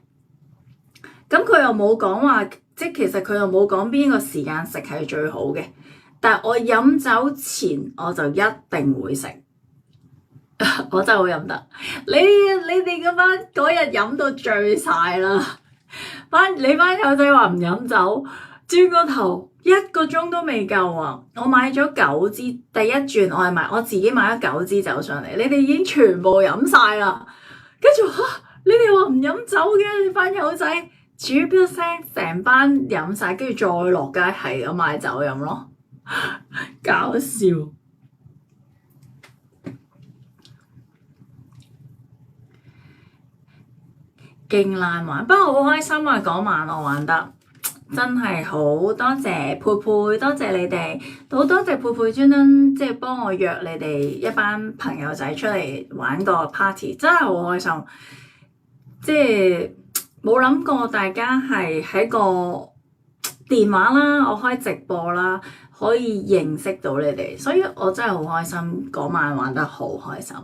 咁佢又冇講話，即係其實佢又冇講邊個時間食係最好嘅。但係我飲酒前我就一定會食，我真係好飲得。你哋嗰日飲到醉晒啦，你班友仔話唔飲酒，轉個頭1個鐘都未夠啊！我買咗9支，第一轉我自己買咗9支酒上嚟，你哋已經全部飲晒啦。跟住你哋話唔飲酒嘅，你班友仔煮一聲，成班飲晒，跟住再落街係咁買酒飲咯，搞笑，勁難玩。不過好開心啊！嗰晚我玩得真係好多謝佩佩，多謝你哋，好多謝佩佩專登即係幫我約你哋一班朋友仔出嚟玩個 party，真係好開心。即係冇諗過大家係喺個電話啦，我開直播啦，可以認識到你哋，所以我真係好開心。嗰晚玩得好開心，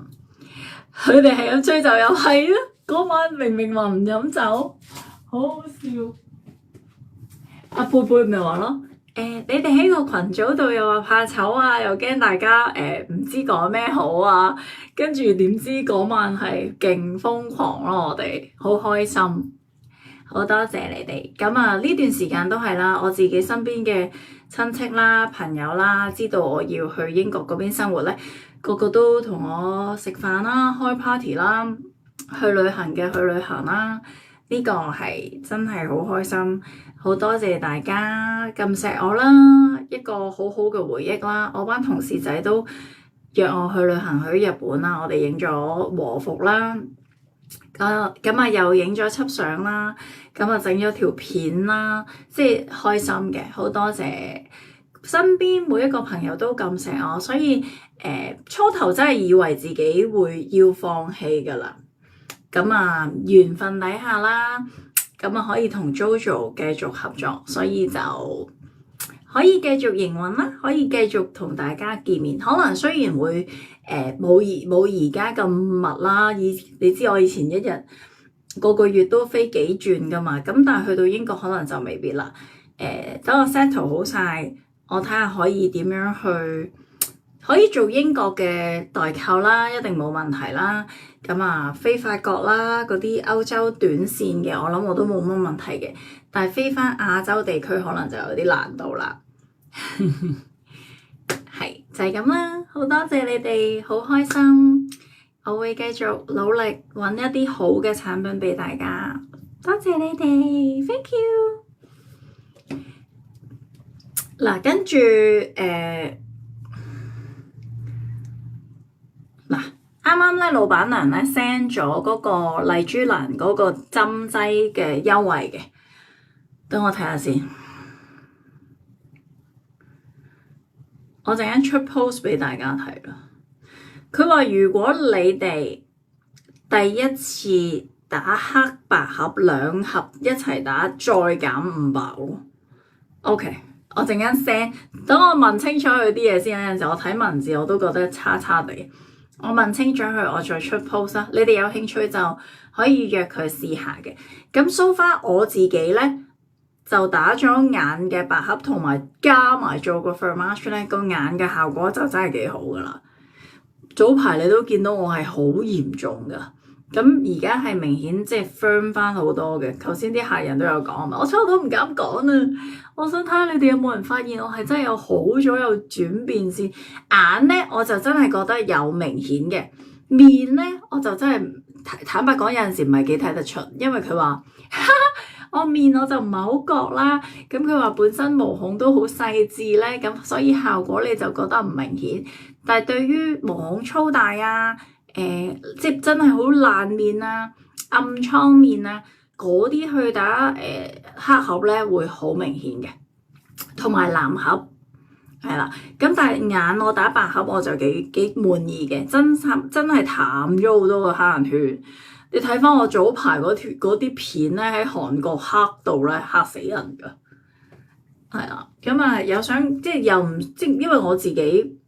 佢哋係咁吹就又係啊！嗰晚明明話唔飲酒，好好笑。阿佩佩咪話咯，你哋喺個群組度又話怕醜啊，又驚大家唔知講咩好啊，跟住點知嗰晚係勁瘋狂咯，我哋好開心，好多謝你哋。咁啊呢段時間都係啦，我自己身邊嘅親戚啦、朋友啦，知道我要去英國嗰邊生活咧，個個都同我食飯啦、開 party 啦、去旅行嘅去旅行啦，呢個係真係好開心。好多謝大家咁錫我啦，一個好好嘅回憶啦。我班同事仔都約我去旅行去日本啦，我哋影咗和服啦，咁啊又影咗輯相啦，咁啊整咗條片啦，即係開心嘅。好多謝身邊每一個朋友都咁錫我，所以初頭真係以為自己會要放棄㗎啦。咁啊緣分底下啦。咁啊可以同 JoJo 繼續合作，所以就可以繼續營運啦，可以繼續同大家見面。可能雖然會冇而家咁密啦，你知我以前一日個月都飛幾轉噶嘛，咁但係去到英國可能就未必啦。等我 settle 好晒，我睇下可以點樣去。可以做英國嘅代購啦，一定冇問題啦。咁啊，飛法國啦，嗰啲歐洲短線嘅，我諗我都冇乜問題嘅。但係飛返亞洲地區可能就有啲難度啦。係就係咁啦，好多謝你哋，好開心。我會繼續努力揾一啲好嘅產品俾大家。多謝你哋 ，thank you。嗱，跟住啱啱咧，老闆娘咧 send 咗嗰個麗珠蘭嗰個針劑嘅優惠嘅，等我睇下先。我陣間出 post 俾大家睇啦。佢話如果你哋第一次打黑白盒兩盒一齊打，再減500喎。OK， 我陣間 send，等我問清楚佢啲嘢先。有陣時我睇文字我都覺得差差地。我問清楚佢，我再出 post 啦。你哋有興趣就可以約佢試下嘅。咁 so far 我自己咧就打咗眼嘅白盒，同埋加埋做個 Thermarsh 咧，個眼嘅效果就真係幾好噶啦。早排你都見到我係好嚴重噶，咁而家係明顯即係 firm 翻好多嘅。頭先啲客人都有講嘛，我初頭唔敢講啊。我想睇下你哋有冇人發現我係真係有好咗有轉變先。眼咧我就真係覺得有明顯嘅，面咧我就真係坦白講有陣時唔係幾睇得出，因為佢話我面我就唔係好覺啦。咁佢話本身毛孔都好細緻咧，咁所以效果你就覺得唔明顯。但係對於毛孔粗大啊，即係真係好爛面啊、暗瘡面啊嗰啲去打黑盒咧會好明顯嘅，同埋藍盒係啦。咁但係眼我打白盒我就幾滿意嘅，真係淡咗好多個黑眼圈。你睇翻我早排嗰啲片咧，喺韓國黑到咧嚇死人㗎，係啦。咁啊有想即係又唔即係因為我自己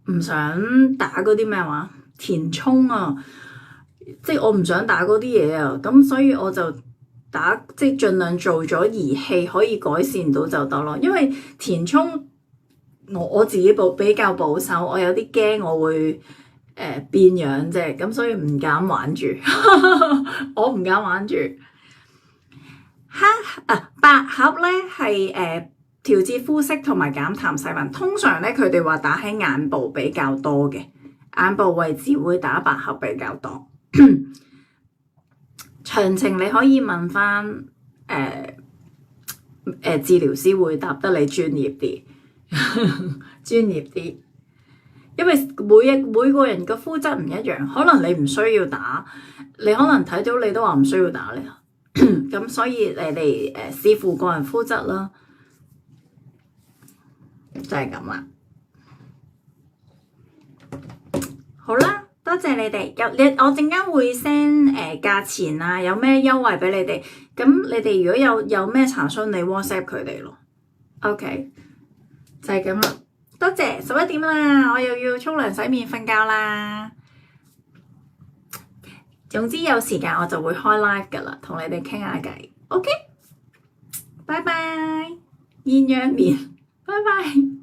唔想打嗰啲咩話填充啊，即係我唔想打嗰啲嘢啊，咁所以我就打即係盡量做咗儀器可以改善到就得咯。因為填充我自己比較保守，我有啲驚我會變樣啫，咁所以唔敢玩住。我唔敢玩住。白盒咧係調節膚色同埋減淡細紋，通常咧佢哋話打喺眼部比較多嘅，眼部位置會打白盒比較多。詳情你可以問翻治療師會答得你專業啲，專業啲。因為每個人嘅膚質唔一樣，可能你唔需要打，你可能睇到你都話唔需要打咧。咁所以你哋視乎個人膚質啦。就係咁啦，好啦，多謝你哋。我陣間會 send 價錢啊，有咩優惠俾你哋。咁你哋如果有咩查詢，你 WhatsApp 佢哋咯。OK， 就係咁啦。多謝，11點啦，我又要沖涼洗面瞓覺啦。總之有時間我就會開 live 噶啦，同你哋傾下偈。OK，拜拜，鴛鴦麵。拜拜。